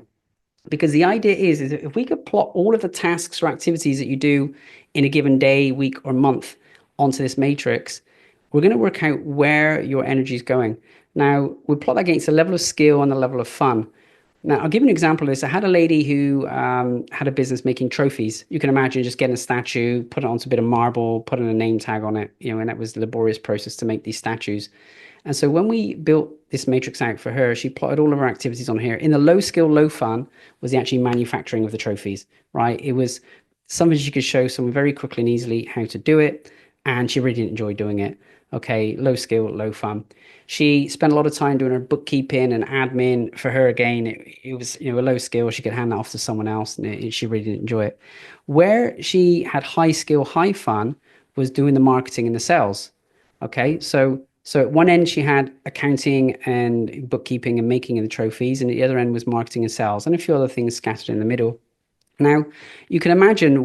Because the idea is if we could plot all of the tasks or activities that you do in a given day, week, or month onto this matrix, we're going to work out where your energy is going. Now, we plot that against the level of skill and the level of fun. Now, I'll give you an example of this. I had a lady who had a business making trophies. You can imagine just getting a statue, put it onto a bit of marble, putting a name tag on it, and that was a laborious process to make these statues. And so when we built this matrix out for her, she plotted all of her activities on here. In the low skill, low fun was the actually manufacturing of the trophies, right? It was something she could show someone very quickly and easily how to do it. And she really didn't enjoy doing it. Okay, low skill, low fun. She spent a lot of time doing her bookkeeping and admin. For her, again, it was a low skill. She could hand that off to someone else, and she really didn't enjoy it. Where she had high skill, high fun was doing the marketing and the sales. Okay, so at one end she had accounting and bookkeeping and making of the trophies, and at the other end was marketing and sales, and a few other things scattered in the middle. Now, you can imagine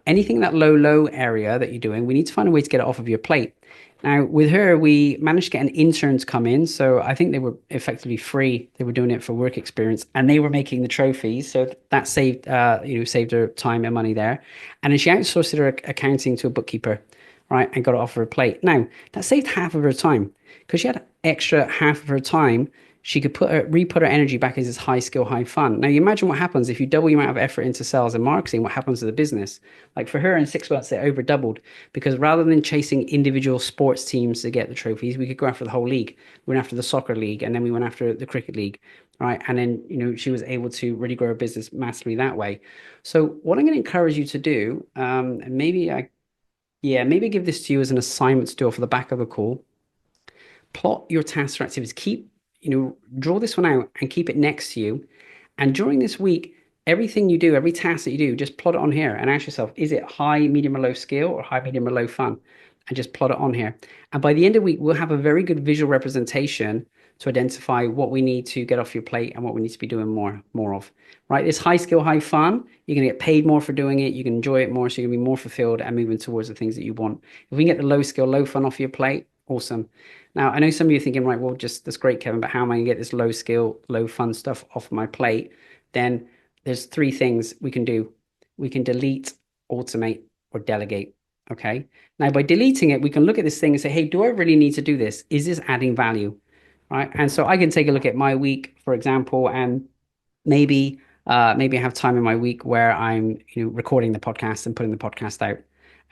anything in that low area that you're doing, we need to find a way to get it off of your plate. Now, with her, we managed to get an intern to come in. So I think they were effectively free. They were doing it for work experience, and they were making the trophies. So that saved her time and money there. And then she outsourced her accounting to a bookkeeper, right, and got it off her plate. Now, that saved half of her time because she had extra half of her time. She could re-put her energy back as this high skill, high fun. Now, you imagine what happens if you double your amount of effort into sales and marketing, what happens to the business? Like for her in 6 months, they over doubled because rather than chasing individual sports teams to get the trophies, we could go after the whole league. We went after the soccer league, and then we went after the cricket league, right? And then, she was able to really grow her business massively that way. So what I'm going to encourage you to do, and maybe give this to you as an assignment to do off the back of a call. Plot your tasks or activities. Draw this one out and keep it next to you. And during this week, everything you do, every task that you do, just plot it on here and ask yourself, is it high, medium, or low skill, or high, medium, or low fun? And just plot it on here. And by the end of the week, we'll have a very good visual representation to identify what we need to get off your plate and what we need to be doing more of, right? This high skill, high fun, you're going to get paid more for doing it. You can enjoy it more, so you're going to be more fulfilled and moving towards the things that you want. If we can get the low skill, low fun off your plate, awesome. Now, I know some of you are thinking, right, well, that's great, Kevin, but how am I going to get this low skill, low fun stuff off my plate? Then there's 3 things we can do. We can delete, automate, or delegate. Okay. Now, by deleting it, we can look at this thing and say, hey, do I really need to do this? Is this adding value? Right. And so I can take a look at my week, for example, and maybe I have time in my week where I'm, recording the podcast and putting the podcast out.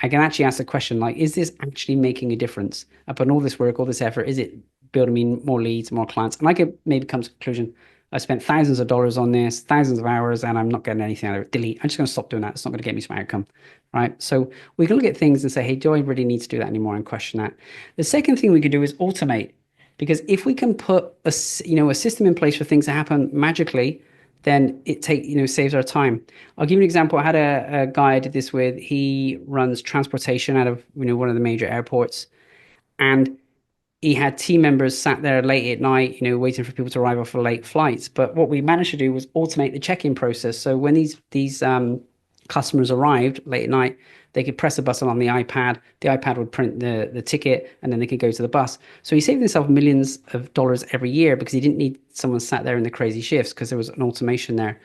I can actually ask the question like, is this actually making a difference? I put in all this work, all this effort, is it building me more leads, more clients? And I could maybe come to the conclusion, I spent thousands of dollars on this, thousands of hours, and I'm not getting anything out of it. Delete. I'm just going to stop doing that. It's not going to get me some outcome. Right. So we can look at things and say, hey, do I really need to do that anymore, and question that. The second thing we could do is automate. Because if we can put a system in place for things to happen magically, then it saves our time. I'll give you an example. I had a guy I did this with. He runs transportation out of one of the major airports, and he had team members sat there late at night, waiting for people to arrive off for late flights. But what we managed to do was automate the check-in process. So when these customers arrived late at night, they could press a button on the iPad. The iPad would print the ticket, and then they could go to the bus. So he saved himself millions of dollars every year because he didn't need someone sat there in the crazy shifts because there was an automation there.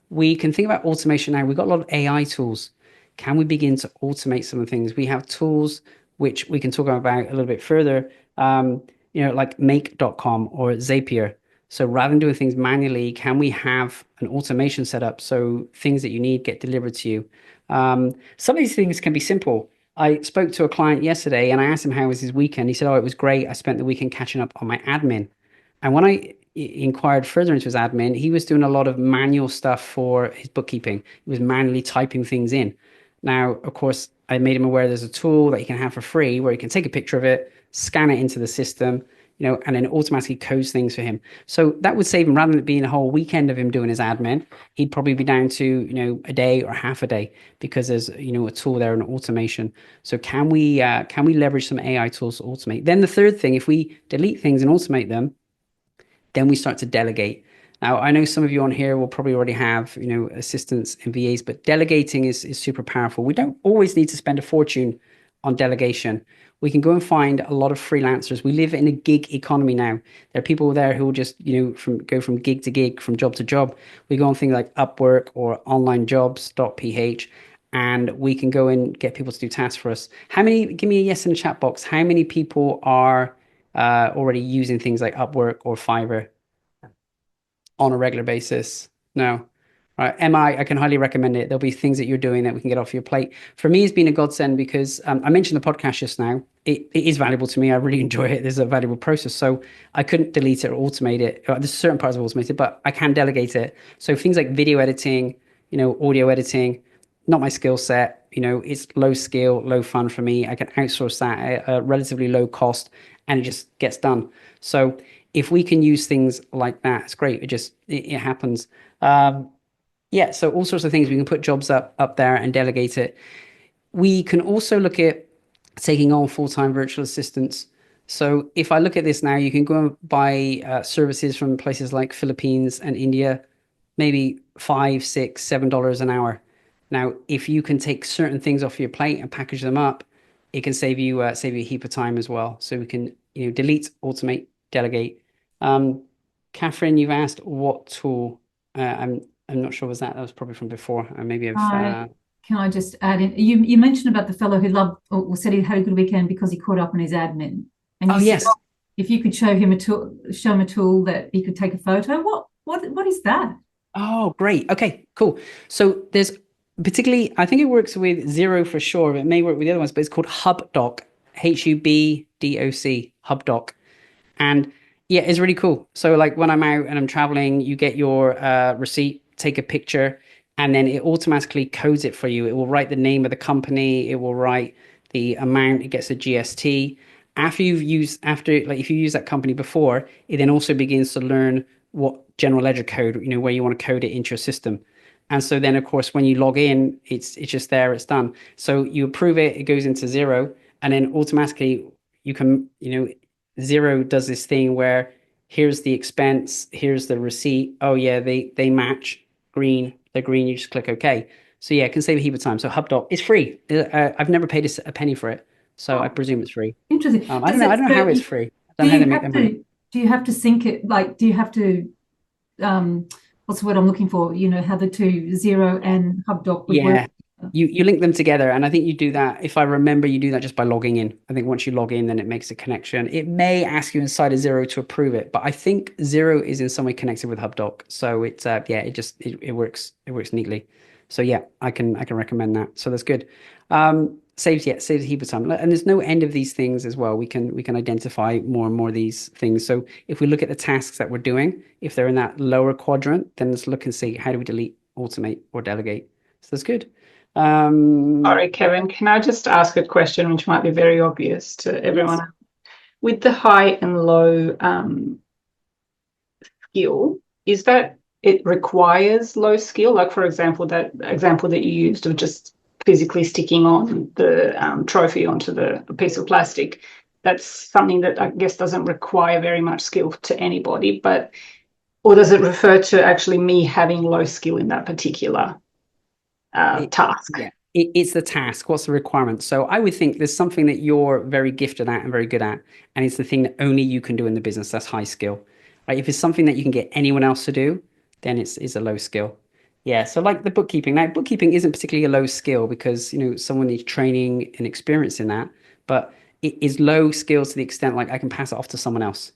We can think about automation now. We've got a lot of AI tools. Can we begin to automate some of the things? We have tools which we can talk about a little bit further, like make.com or Zapier. So rather than doing things manually, can we have an automation set up so things that you need get delivered to you? Some of these things can be simple. I spoke to a client yesterday and I asked him how was his weekend. He said, oh, it was great. I spent the weekend catching up on my admin. And when I inquired further into his admin, he was doing a lot of manual stuff for his bookkeeping. He was manually typing things in. Now, of course, I made him aware there's a tool that you can have for free where you can take a picture of it, scan it into the system, and then it automatically codes things for him. So that would save him, rather than it being a whole weekend of him doing his admin, he'd probably be down to, a day or half a day because there's, a tool there, an automation. So can we leverage some AI tools to automate? Then the third thing, if we delete things and automate them, then we start to delegate. Now, I know some of you on here will probably already have, assistants and VAs, but delegating is super powerful. We don't always need to spend a fortune on delegation. We can go and find a lot of freelancers. We live in a gig economy now. There are people there who will just, go from gig to gig, from job to job. We go on things like Upwork or onlinejobs.ph, and we can go and get people to do tasks for us. Give me a yes in the chat box. How many people are already using things like Upwork or Fiverr on a regular basis? No. Right. I can highly recommend it. There'll be things that you're doing that we can get off your plate. For me, it's been a godsend because I mentioned the podcast just now. It is valuable to me. I really enjoy it. There's a valuable process. So I couldn't delete it or automate it. There's certain parts of automated, but I can delegate it. So things like video editing, audio editing, not my skill set. It's low skill, low fun for me. I can outsource that at a relatively low cost, and it just gets done. So if we can use things like that, it's great. It happens. Yeah, so all sorts of things. We can put jobs up there and delegate it. We can also look at taking on full-time virtual assistants. So if I look at this now, you can go and buy services from places like Philippines and India, maybe $5, $6, $7 an hour. Now, if you can take certain things off your plate and package them up, it can save you a heap of time as well. So we can delete, automate, delegate. Catherine, you've asked what tool. I'm not sure that was probably from before. Maybe I've. Can I just add in? You mentioned about the fellow who loved or said he had a good weekend because he caught up on his admin. And you said, yes. If you could show him a tool that he could take a photo. What is that? Oh, great. Okay, cool. So there's particularly, I think it works with Zero for sure. It may work with the other ones, but it's called HubDoc, HUBDOC, HubDoc, and yeah, it's really cool. So like when I'm out and I'm traveling, you get your receipt, take a picture, and then it automatically codes it for you. It will write the name of the company. It will write the amount. It gets a GST. If you use that company before, it then also begins to learn what general ledger code, where you want to code it into your system. And so then, of course, when you log in, it's just there, it's done. So you approve it, it goes into Zero, and then automatically you can, Zero does this thing where here's the expense, here's the receipt. Oh yeah, they match. Green, they're green. You just click OK. So yeah, it can save a heap of time. So HubDoc is free. I've never paid a penny for it, so I presume it's free. Interesting. I don't know how it's free. I don't know how they make their money. Do you have to sync it? Like, do you have to? What's the word I'm looking for? How the two Zero and HubDoc would work. You link them together, and I think you do that. If I remember, you do that just by logging in. I think once you log in, then it makes a connection. It may ask you inside of Zero to approve it, but I think Zero is in some way connected with HubDoc, so it's yeah, it works neatly. So yeah, I can recommend that. So that's good. Saves a heap of time, and there's no end of these things as well. We can identify more and more of these things. So if we look at the tasks that we're doing, if they're in that lower quadrant, then let's look and see how do we delete, automate, or delegate. So that's good. Sorry, Kevin, can I just ask a question which might be very obvious to everyone? Yes. With the high and low skill, is that it requires low skill? Like, for example, that example that you used of just physically sticking on the trophy onto the piece of plastic, that's something that I guess doesn't require very much skill to anybody, or does it refer to actually me having low skill in that particular task? Yeah, it's the task. What's the requirement? So I would think there's something that you're very gifted at and very good at, and it's the thing that only you can do in the business. That's high skill, right? If it's something that you can get anyone else to do, then it's a low skill. Yeah. So like the bookkeeping. Now, bookkeeping isn't particularly a low skill because someone needs training and experience in that, but it is low skill to the extent like I can pass it off to someone else,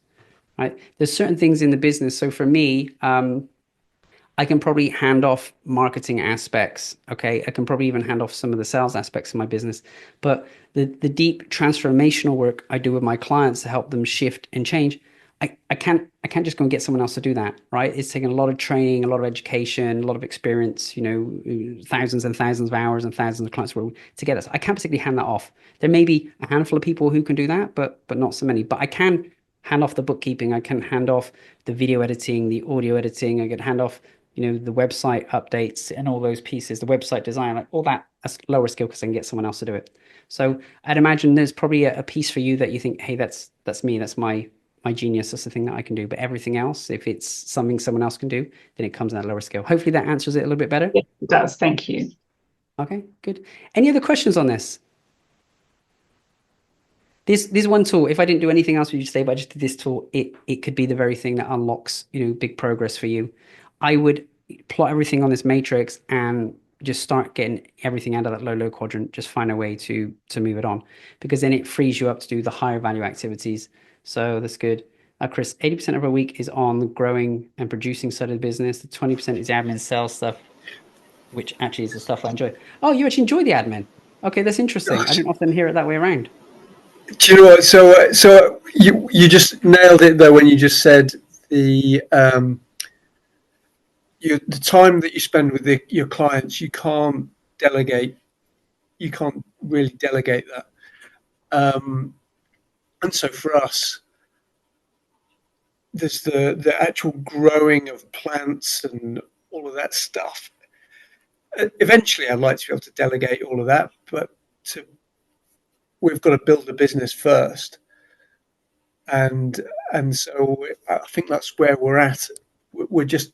right? There's certain things in the business. So for me, I can probably hand off marketing aspects. Okay. I can probably even hand off some of the sales aspects of my business. But the deep transformational work I do with my clients to help them shift and change, I can't just go and get someone else to do that, right? It's taken a lot of training, a lot of education, a lot of experience, thousands and thousands of hours and thousands of clients to get us. I can't particularly hand that off. There may be a handful of people who can do that, but not so many. But I can hand off the bookkeeping. I can hand off the video editing, the audio editing. I can hand off the website updates and all those pieces, the website design, like all that, that's lower skill because I can get someone else to do it. So I'd imagine there's probably a piece for you that you think, hey, that's me, that's my genius, that's the thing that I can do. But everything else, if it's something someone else can do, then it comes in that lower skill. Hopefully that answers it a little bit better. Yes, it does. Thank you. Okay, good. Any other questions on this? This one tool, if I didn't do anything else with you today, but I just did this tool, it could be the very thing that unlocks, big progress for you. I would plot everything on this matrix and just start getting everything out of that low quadrant. Just find a way to move it on, because then it frees you up to do the higher value activities. So that's good. Chris, 80% of our week is on the growing and producing side of the business. The 20% is admin sales stuff, which actually is the stuff I enjoy. Oh, you actually enjoy the admin. Okay, that's interesting. I didn't often hear it that way around. Do you know what? So you just nailed it though when you just said the time that you spend with your clients, you can't delegate. You can't really delegate that. And so for us, there's the actual growing of plants and all of that stuff. Eventually, I'd like to be able to delegate all of that, but we've got to build a business first. And so I think that's where we're at. We're just,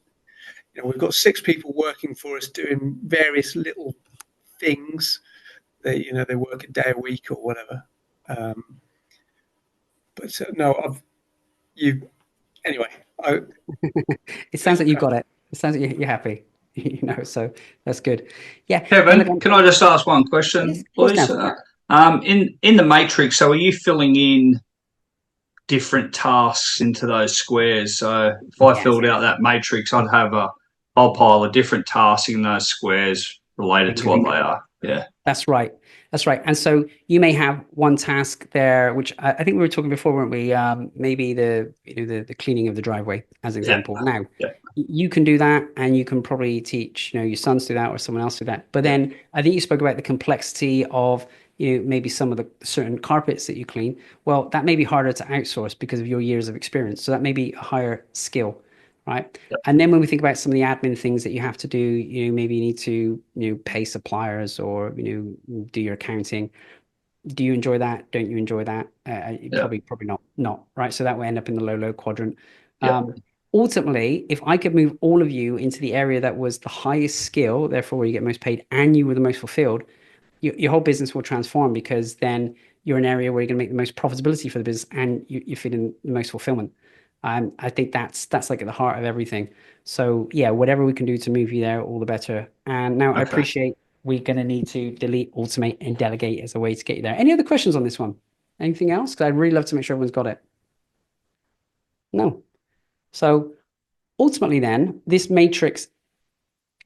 we've got 6 people working for us doing various little things. They work a day a week or whatever. But no, anyway. It sounds like you got it. It sounds like you're happy. So that's good. Yeah. Kevin, can I just ask one question, please? In the matrix, so are you filling in different tasks into those squares? So if I filled out that matrix, I'd have a whole pile of different tasks in those squares related to what they are. Yeah. That's right. And so you may have one task there, which I think we were talking before, weren't we? Maybe the cleaning of the driveway, as an example. Now, you can do that, and you can probably teach your sons to do that or someone else to do that. But then I think you spoke about the complexity of maybe some of the certain carpets that you clean. Well, that may be harder to outsource because of your years of experience. So that may be a higher skill. Right. Yep. And then when we think about some of the admin things that you have to do, maybe you need to, pay suppliers or, do your accounting. Do you enjoy that? Don't you enjoy that? Probably not. Right. So that will end up in the low quadrant. Yep. Ultimately, if I could move all of you into the area that was the highest skill, therefore where you get most paid and you were the most fulfilled, your whole business will transform, because then you're an area where you're going to make the most profitability for the business and you're feeling the most fulfillment. I think that's like at the heart of everything. So yeah, whatever we can do to move you there, all the better. And now I appreciate we're going to need to delete, automate, and delegate as a way to get you there. Any other questions on this one? Anything else? Because I'd really love to make sure everyone's got it. No. So ultimately then, this matrix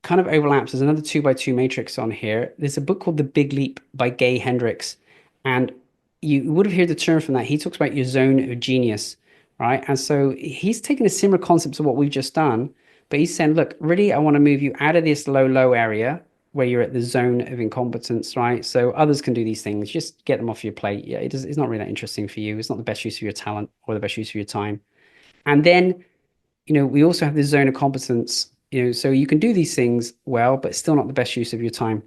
kind of overlaps. There's another 2x2 matrix on here. There's a book called The Big Leap by Gay Hendricks. And you would have heard the term from that. He talks about your zone of genius, right? And so he's taking a similar concept to what we've just done, but he's saying, look, really, I want to move you out of this low area where you're at the zone of incompetence, right? So others can do these things. Just get them off your plate. Yeah, it's not really that interesting for you. It's not the best use of your talent or the best use of your time. And then, we also have this zone of competence, so you can do these things well, but still not the best use of your time.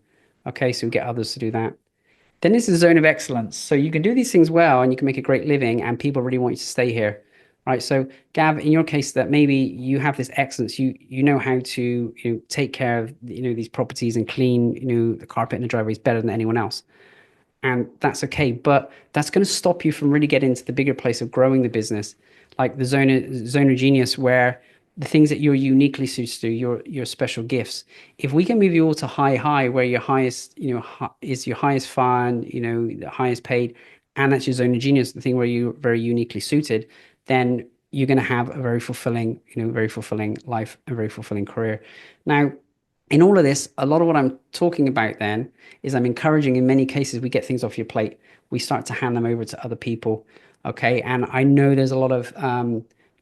Okay, so we get others to do that. Then there's the zone of excellence. So you can do these things well and you can make a great living and people really want you to stay here, right? So Gav, in your case, that maybe you have this excellence, you know how to take care of these properties and clean the carpet in the driveway is better than anyone else. And that's okay, but that's going to stop you from really getting into the bigger place of growing the business, like the zone of genius, where the things that you're uniquely suited to, your special gifts. If we can move you all to high, where your highest, is your highest fun, the highest paid, and that's your zone of genius, the thing where you're very uniquely suited, then you're going to have a very fulfilling life, a very fulfilling career. Now, in all of this, a lot of what I'm talking about then is I'm encouraging, in many cases, we get things off your plate. We start to hand them over to other people. Okay. And I know there's a lot of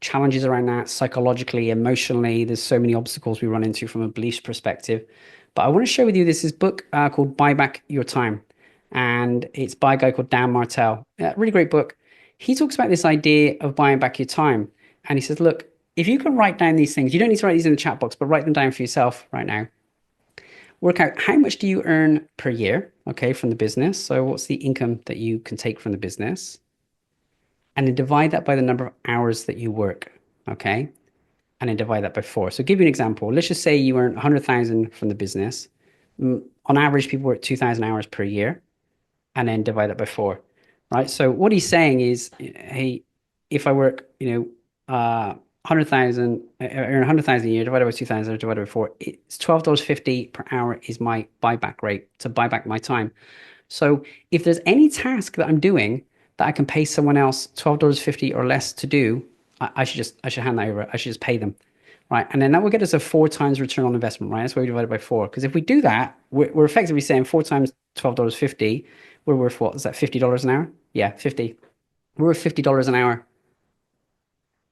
challenges around that psychologically, emotionally. There's so many obstacles we run into from a beliefs perspective. But I want to share with you this book called Buy Back Your Time. And it's by a guy called Dan Martell. Really great book. He talks about this idea of buying back your time. And he says, look, if you can write down these things, you don't need to write these in the chat box, but write them down for yourself right now. Work out how much do you earn per year, okay, from the business. So what's the income that you can take from the business? And then divide that by the number of hours that you work, okay? And then divide that by 4. So give you an example. Let's just say you earn 100,000 from the business. On average, people work 2,000 hours per year, and then divide that by 4, right? So what he's saying is, hey, if I work, 100,000, earn 100,000 a year, divided by 2,000, divided by 4, it's $12.50 per hour is my buyback rate to buy back my time. So if there's any task that I'm doing that I can pay someone else $12.50 or less to do, I should hand that over. I should just pay them, right? And then that will get us a 4 times return on investment, right? That's why we divide it by 4. Because if we do that, we're effectively saying 4 times $12.50, we're worth what? Is that $50 an hour? Yeah, 50. We're worth $50 an hour.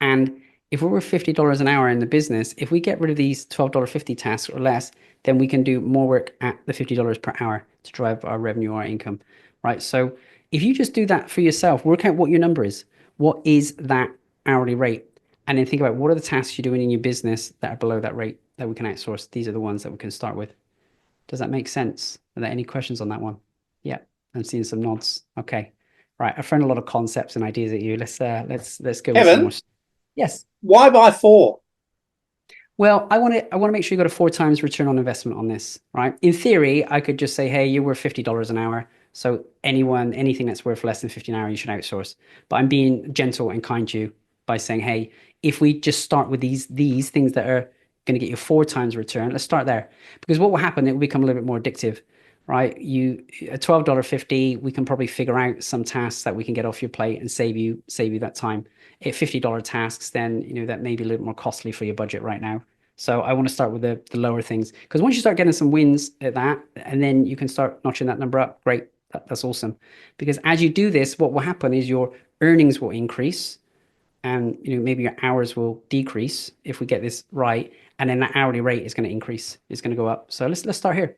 And if we're worth $50 an hour in the business, if we get rid of these $12.50 tasks or less, then we can do more work at the $50 per hour to drive our revenue or our income, right? So if you just do that for yourself, work out what your number is. What is that hourly rate? And then think about what are the tasks you're doing in your business that are below that rate that we can outsource. These are the ones that we can start with. Does that make sense? Are there any questions on that one? Yeah, I'm seeing some nods. Okay, right. I've thrown a lot of concepts and ideas at you. Let's go with some more. Yes. Why buy 4? Well, I want to make sure you got a 4 times return on investment on this, right? In theory, I could just say, hey, you're worth $50 an hour. So anything that's worth less than 50 an hour, you should outsource. But I'm being gentle and kind to you by saying, hey, if we just start with these things that are going to get you 4 times return, let's start there. Because what will happen, it will become a little bit more addictive, right? At $12.50, we can probably figure out some tasks that we can get off your plate and save you that time. At $50 tasks, then that may be a little more costly for your budget right now. So I want to start with the lower things, because once you start getting some wins at that, and then you can start notching that number up, great. That's awesome. Because as you do this, what will happen is your earnings will increase, and maybe your hours will decrease if we get this right, and then that hourly rate is going to increase. It's going to go up. So let's start here.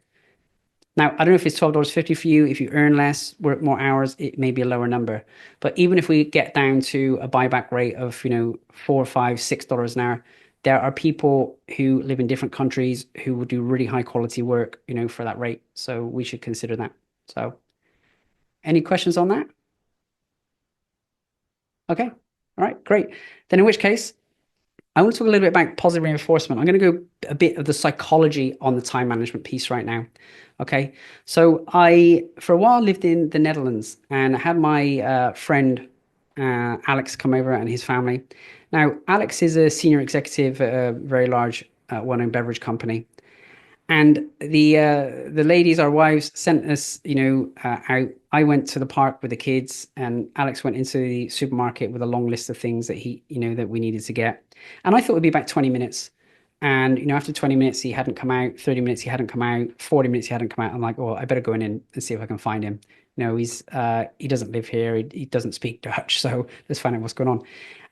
Now, I don't know if it's $12.50 for you. If you earn less, work more hours, it may be a lower number. But even if we get down to a buyback rate of, $4, $5, $6 an hour, there are people who live in different countries who will do really high quality work, for that rate. So we should consider that. So any questions on that? Okay. All right, great. Then in which case, I want to talk a little bit about positive reinforcement. I'm going to go a bit of the psychology on the time management piece right now. Okay. So I, for a while, lived in the Netherlands, and I had my friend, Alex, come over and his family. Now, Alex is a senior executive at a very large well-known beverage company. And the ladies, our wives, sent us, out. I went to the park with the kids, and Alex went into the supermarket with a long list of things that that we needed to get. And I thought it would be about 20 minutes. And after 20 minutes, he hadn't come out. 30 minutes, he hadn't come out. 40 minutes, he hadn't come out. I'm like, oh, I better go in and see if I can find him. He doesn't live here. He doesn't speak Dutch, so let's find out what's going on.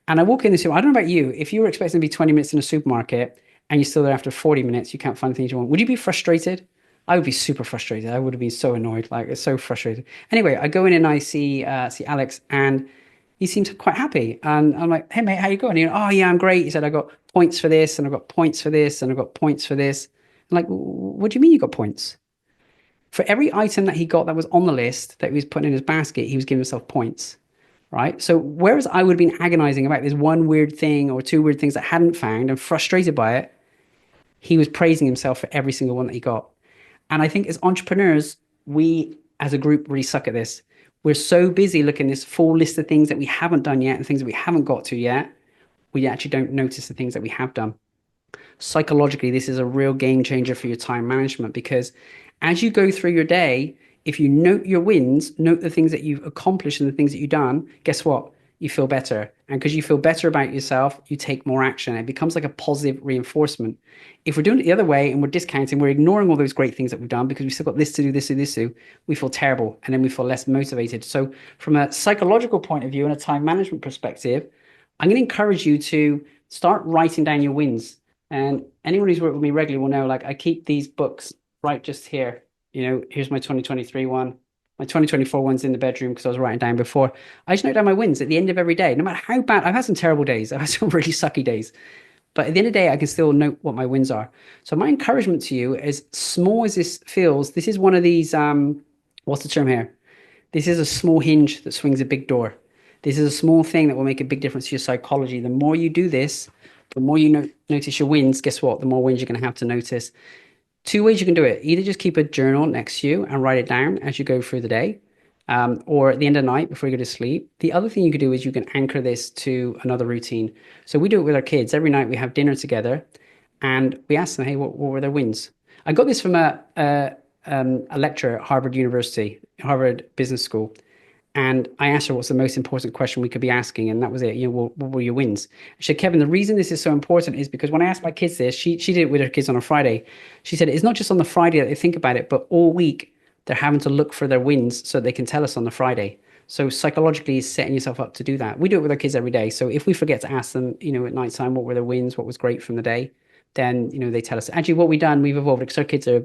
And I walk in the supermarket. I don't know about you. If you were expecting to be 20 minutes in a supermarket and you're still there after 40 minutes, you can't find things you want, would you be frustrated? I would be super frustrated. I would have been so annoyed. Like, it's so frustrated. Anyway, I go in and I see Alex, and he seems quite happy. And I'm like, hey, mate, how you going? Oh, yeah, I'm great. He said, I got points for this, and I got points for this, and I got points for this. I'm like, what do you mean you got points? For every item that he got that was on the list that he was putting in his basket, he was giving himself points. Right. So whereas I would have been agonizing about this one weird thing or two weird things that I hadn't found and frustrated by it, he was praising himself for every single one that he got. And I think as entrepreneurs, we as a group really suck at this. We're so busy looking at this full list of things that we haven't done yet and things that we haven't got to yet. We actually don't notice the things that we have done. Psychologically, this is a real game changer for your time management, because as you go through your day, if you note your wins, note the things that you've accomplished and the things that you've done, guess what? You feel better. And because you feel better about yourself, you take more action. It becomes like a positive reinforcement. If we're doing it the other way and we're discounting, we're ignoring all those great things that we've done because we've still got this to do, this to do, this to do, we feel terrible, and then we feel less motivated. So from a psychological point of view and a time management perspective, I'm going to encourage you to start writing down your wins. And anyone who's worked with me regularly will know, like, I keep these books right just here. Here's my 2023 one. My 2024 one's in the bedroom because I was writing down before. I just note down my wins at the end of every day, no matter how bad. I've had some terrible days. I've had some really sucky days. But at the end of the day, I can still note what my wins are. So my encouragement to you, as small as this feels, this is one of these, what's the term here? This is a small hinge that swings a big door. This is a small thing that will make a big difference to your psychology. The more you do this, the more you notice your wins, guess what? The more wins you're going to have to notice. Two ways you can do it. Either just keep a journal next to you and write it down as you go through the day, or at the end of the night before you go to sleep. The other thing you could do is you can anchor this to another routine. So we do it with our kids. Every night we have dinner together and we ask them, hey, what were their wins? I got this from a lecturer at Harvard University, Harvard Business School. And I asked her what's the most important question we could be asking, and that was it. What were your wins? She said, Kevin, the reason this is so important is because when I asked my kids this, she did it with her kids on a Friday. She said it's not just on the Friday that they think about it, but all week they're having to look for their wins so they can tell us on the Friday. So psychologically, setting yourself up to do that. We do it with our kids every day. So if we forget to ask them, at nighttime, what were their wins, what was great from the day, then they tell us. Actually, what we've done, we've evolved because our kids are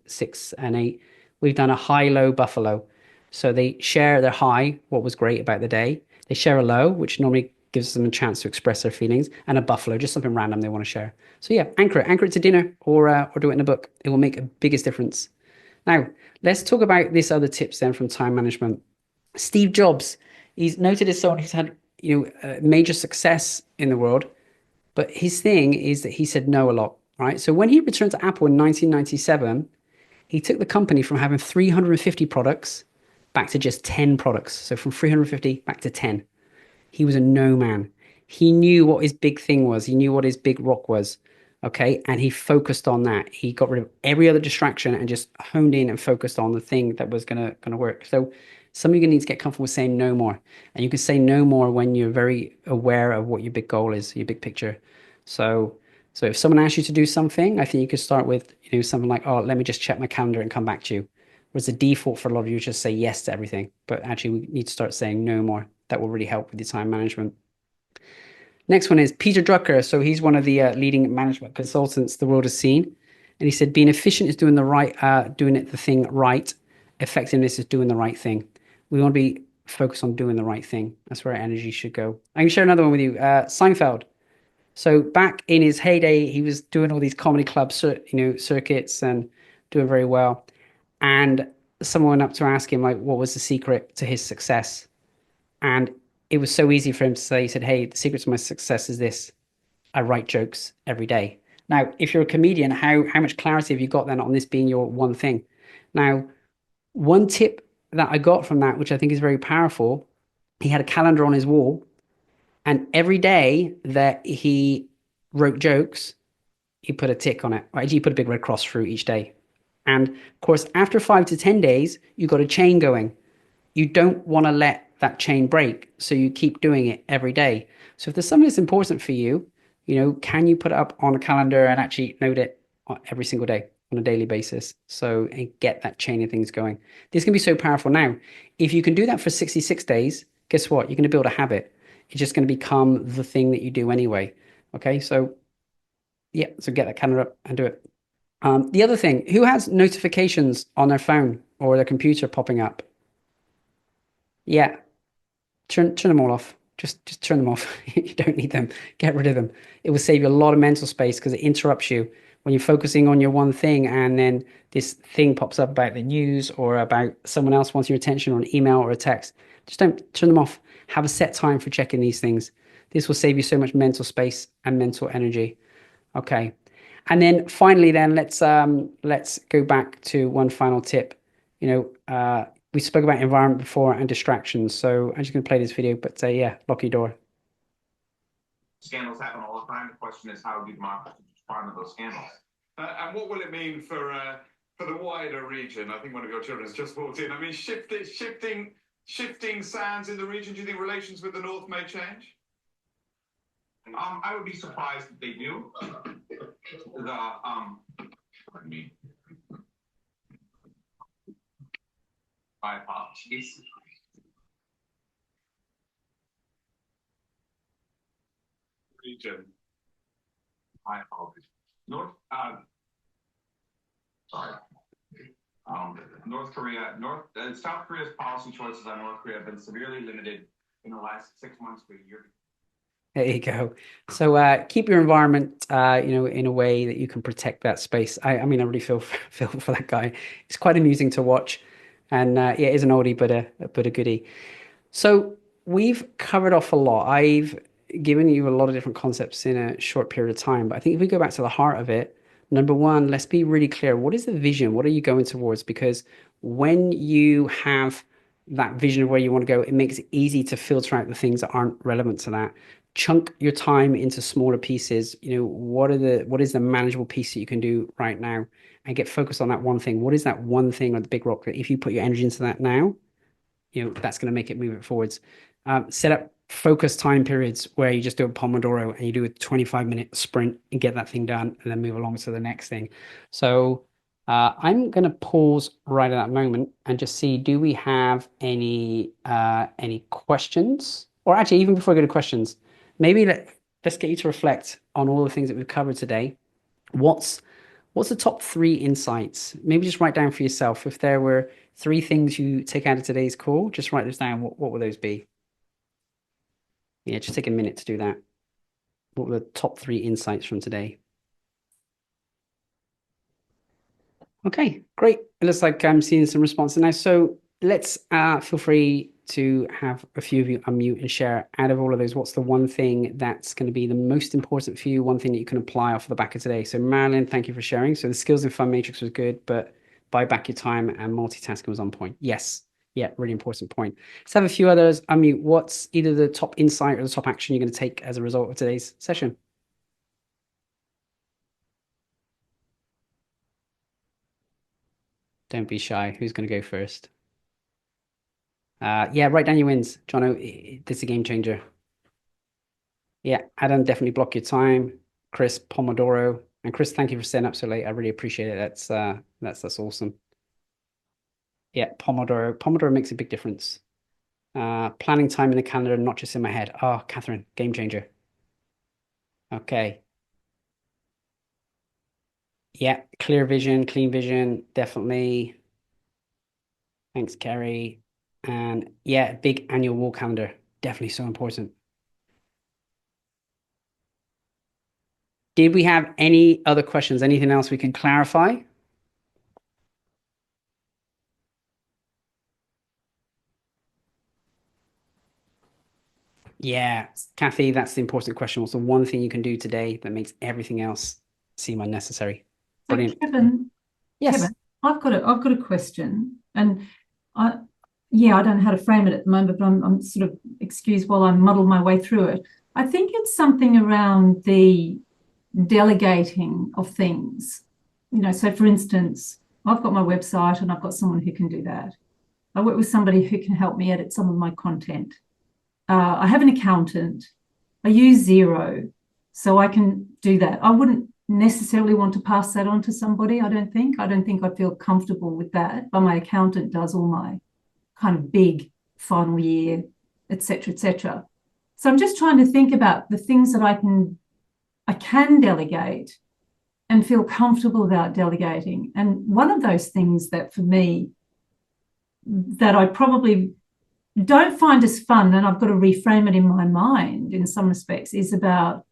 6 and 8. We've done a high-low buffalo. So they share their high, what was great about the day. They share a low, which normally gives them a chance to express their feelings, and a buffalo, just something random they want to share. So yeah, anchor it to dinner or do it in a book. It will make a biggest difference. Now, let's talk about this other tips then from time management. Steve Jobs, he's noted as someone who's had major success in the world, but his thing is that he said no a lot, right? So when he returned to Apple in 1997, he took the company from having 350 products back to just 10 products. So from 350 back to 10. He was a no man. He knew what his big thing was. He knew what his big rock was. Okay. And he focused on that. He got rid of every other distraction and just honed in and focused on the thing that was gonna work. So some of you need to get comfortable with saying no more. And you can say no more when you're very aware of what your big goal is, your big picture. So if someone asks you to do something, I think you could start with something like, oh, let me just check my calendar and come back to you. Whereas the default for a lot of you is just say yes to everything. But actually, we need to start saying no more. That will really help with your time management. Next one is Peter Drucker. So he's one of the leading management consultants the world has seen. And he said, being efficient is doing the thing right. Effectiveness is doing the right thing. We want to be focused on doing the right thing. That's where our energy should go. I can share another one with you. Seinfeld. So back in his heyday, he was doing all these comedy club circuits and doing very well. And someone went up to ask him, like, what was the secret to his success? And it was so easy for him to say, he said, hey, the secret to my success is this. I write jokes every day. Now, if you're a comedian, how much clarity have you got then on this being your one thing? Now, one tip that I got from that, which I think is very powerful, he had a calendar on his wall. And every day that he wrote jokes, you put a tick on it, or actually you put a big red cross through each day. And of course, after 5 to 10 days, you've got a chain going. You don't want to let that chain break, so you keep doing it every day. So if there's something that's important for you, can you put it up on a calendar and actually note it every single day on a daily basis, so and get that chain of things going? This can be so powerful. Now, if you can do that for 66 days, guess what? You're going to build a habit. It's just going to become the thing that you do anyway. Okay, so yeah, so get that calendar up and do it. The other thing, who has notifications on their phone or their computer popping up? Yeah, turn them all off. Just turn them off. You don't need them. Get rid of them. It will save you a lot of mental space, because it interrupts you when you're focusing on your one thing, and then this thing pops up about the news or about someone else wants your attention, or an email or a text. Just don't turn them off. Have a set time for checking these things. This will save you so much mental space and mental energy. Okay. And then finally, then let's go back to one final tip. We spoke about environment before and distractions. So I'm just going to play this video, but yeah, lock your door. Scandals happen all the time. The question is, how do democracies respond to those scandals? And what will it mean for the wider region? I think one of your children has just walked in. I mean, shifting sands in the region. Do you think relations with the North may change? I would be surprised if they do. Pardon me. My apologies. Region. My apologies. South Korea's policy choices on North Korea have been severely limited in the last 6 months to a year. There you go. So keep your environment, in a way that you can protect that space. I mean, I really feel for that guy. It's quite amusing to watch, and yeah, it is an oldie but a goodie. So we've covered off a lot. I've given you a lot of different concepts in a short period of time, but I think if we go back to the heart of it, number one, let's be really clear. What is the vision? What are you going towards? Because when you have that vision of where you want to go, it makes it easy to filter out the things that aren't relevant to that. Chunk your time into smaller pieces. What is the manageable piece that you can do right now, and get focused on that one thing? What is that one thing, or the big rock that if you put your energy into that now, that's going to make it move it forwards. Set up focus time periods where you just do a Pomodoro and you do a 25-minute sprint and get that thing done, and then move along to the next thing. So I'm going to pause right at that moment and just see, do we have any questions? Or actually, even before I go to questions, maybe let's get you to reflect on all the things that we've covered today. What's the top 3 insights? Maybe just write down for yourself. If there were 3 things you take out of today's call, just write those down. What would those be? Yeah, just take a minute to do that. What were the top 3 insights from today? Okay, great. It looks like I'm seeing some responses now. So let's feel free to have a few of you unmute and share, out of all of those, what's the one thing that's going to be the most important for you, one thing that you can apply off the back of today. So Marilyn, thank you for sharing. So the skills and fun matrix was good, but buy back your time and multitasking was on point. Yes. Yeah, really important point. Let's have a few others. Unmute. What's either the top insight or the top action you're going to take as a result of today's session? Don't be shy. Who's going to go first? Yeah, write down your wins. Jono, this is a game changer. Yeah, Adam, definitely block your time. Chris, Pomodoro. And Chris, thank you for staying up so late. I really appreciate it. That's awesome. Yeah, Pomodoro. Pomodoro makes a big difference. Planning time in the calendar, not just in my head. Oh, Catherine, game changer. Okay. Yeah, clear vision, clean vision, definitely. Thanks, Kerry. And yeah, big annual wall calendar, definitely so important. Did we have any other questions? Anything else we can clarify? Yeah, Kathy, that's the important question. What's the one thing you can do today that makes everything else seem unnecessary? So Brilliant. Kevin, Yes. Kevin, I've got a question, and I don't know how to frame it at the moment, but I'm sort of excused while I muddle my way through it. I think it's something around the delegating of things. You know, so for instance, I've got my website and I've got someone who can do that. I work with somebody who can help me edit some of my content. I have an accountant. I use Xero, so I can do that. I wouldn't necessarily want to pass that on to somebody, I don't think. I don't think I'd feel comfortable with that, but my accountant does all my kind of big final year, etc., etc. So I'm just trying to think about the things that I can delegate and feel comfortable about delegating. And one of those things that for me, that I probably don't find as fun, and I've got to reframe it in my mind in some respects, is about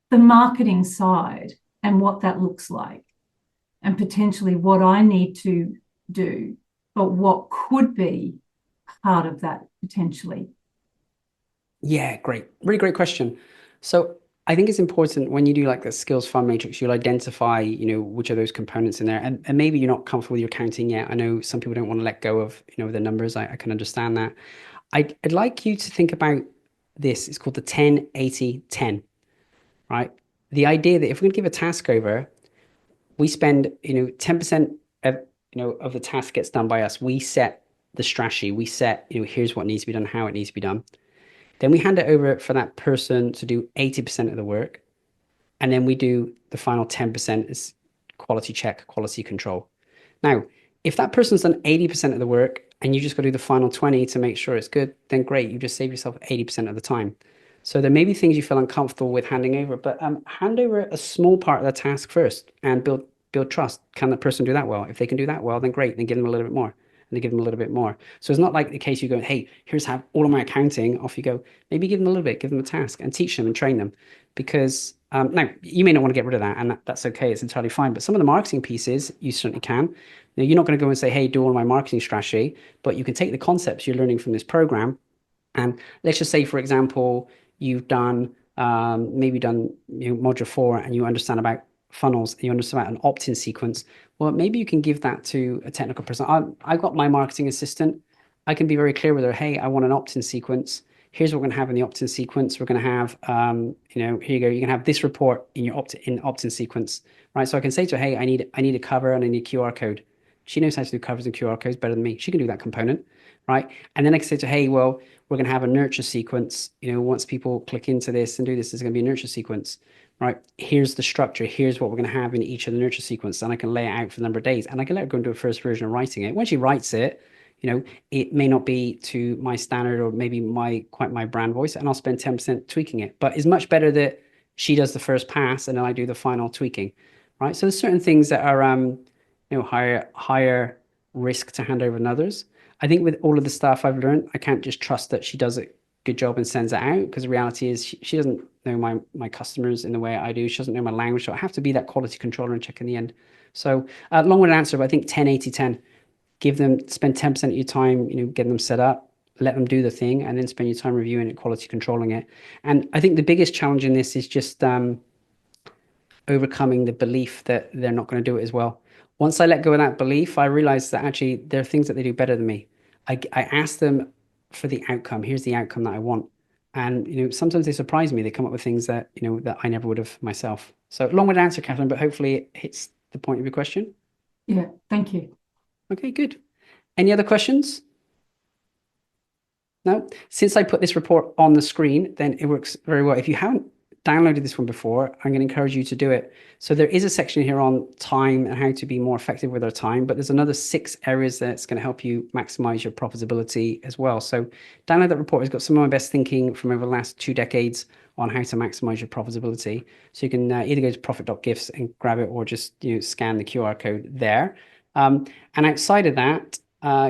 the marketing side and what that looks like, and potentially what I need to do, but what could be part of that potentially. Yeah, great. Really great question. So I think it's important when you do like the skills fund matrix, you'll identify, which of those components in there. And maybe you're not comfortable with your counting yet. I know some people don't want to let go of, the numbers. I can understand that. I'd like you to think about this. It's called the 10-80-10, right? The idea that if we're going to give a task over, we spend, 10% of the task gets done by us. We set the strategy. We set, here's what needs to be done, how it needs to be done. Then we hand it over for that person to do 80% of the work. And then we do the final 10% as quality check, quality control. Now, if that person's done 80% of the work and you just got to do the final 20 to make sure it's good, then great. You just save yourself 80% of the time. So there may be things you feel uncomfortable with handing over, but hand over a small part of the task first and build trust. Can that person do that well? If they can do that well, then great. Then give them a little bit more. And they give them a little bit more. So it's not like the case you go, hey, here's have all of my accounting, off you go. Maybe give them a little bit, give them a task and teach them and train them. Because now you may not want to get rid of that, and that's okay. It's entirely fine. But some of the marketing pieces, you certainly can. Now, you're not going to go and say, hey, do all my marketing strategy, but you can take the concepts you're learning from this program. And let's just say, for example, you've done module 4 and you understand about funnels, you understand about an opt-in sequence. Well, maybe you can give that to a technical person. I've got my marketing assistant. I can be very clear with her, hey, I want an opt-in sequence. Here's what we're going to have in the opt-in sequence. We're going to have, here you go. You can have this report in your opt-in sequence, right? So I can say to her, hey, I need a cover and I need a QR code. She knows how to do covers and QR codes better than me. She can do that component, right? And then I can say to her, hey, well, we're going to have a nurture sequence. Once people click into this and do this, there's going to be a nurture sequence, right? Here's the structure. Here's what we're going to have in each of the nurture sequence. And I can lay it out for the number of days. And I can let her go into a first version of writing it. When she writes it, it may not be to my standard or maybe quite my brand voice, and I'll spend 10% tweaking it. But it's much better that she does the first pass and then I do the final tweaking, right? So there's certain things that are, higher risk to hand over than others. I think with all of the stuff I've learned, I can't just trust that she does a good job and sends it out, because the reality is she doesn't know my customers in the way I do. She doesn't know my language. So I have to be that quality controller and check in the end. So long-winded answer, but I think 10-80-10. Spend 10% of your time, getting them set up, let them do the thing, and then spend your time reviewing it, quality controlling it. And I think the biggest challenge in this is just overcoming the belief that they're not going to do it as well. Once I let go of that belief, I realized that actually there are things that they do better than me. I ask them for the outcome. Here's the outcome that I want. And, sometimes they surprise me. They come up with things that, that I never would have myself. So long-winded answer, Catherine, but hopefully it hits the point of your question. Yeah, thank you. Okay, good. Any other questions? No? Since I put this report on the screen, then it works very well. If you haven't downloaded this one before, I'm going to encourage you to do it. So there is a section here on time and how to be more effective with our time, but there's another 6 areas that's going to help you maximize your profitability as well. So download that report. It's got some of my best thinking from over the last 2 decades on how to maximize your profitability. So you can either go to profit.gifts and grab it, or just scan the QR code there. And outside of that,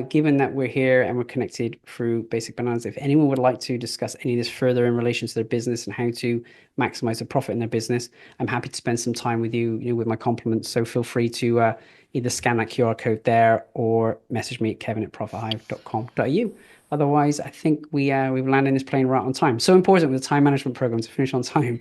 given that we're here and we're connected through Basic Bananas, if anyone would like to discuss any of this further in relation to their business and how to maximize the profit in their business, I'm happy to spend some time with you, with my compliments. So feel free to either scan that QR code there or message me at kevin@profithive.com.au. Otherwise, I think we've landed this plane right on time. So important with the time management program to finish on time.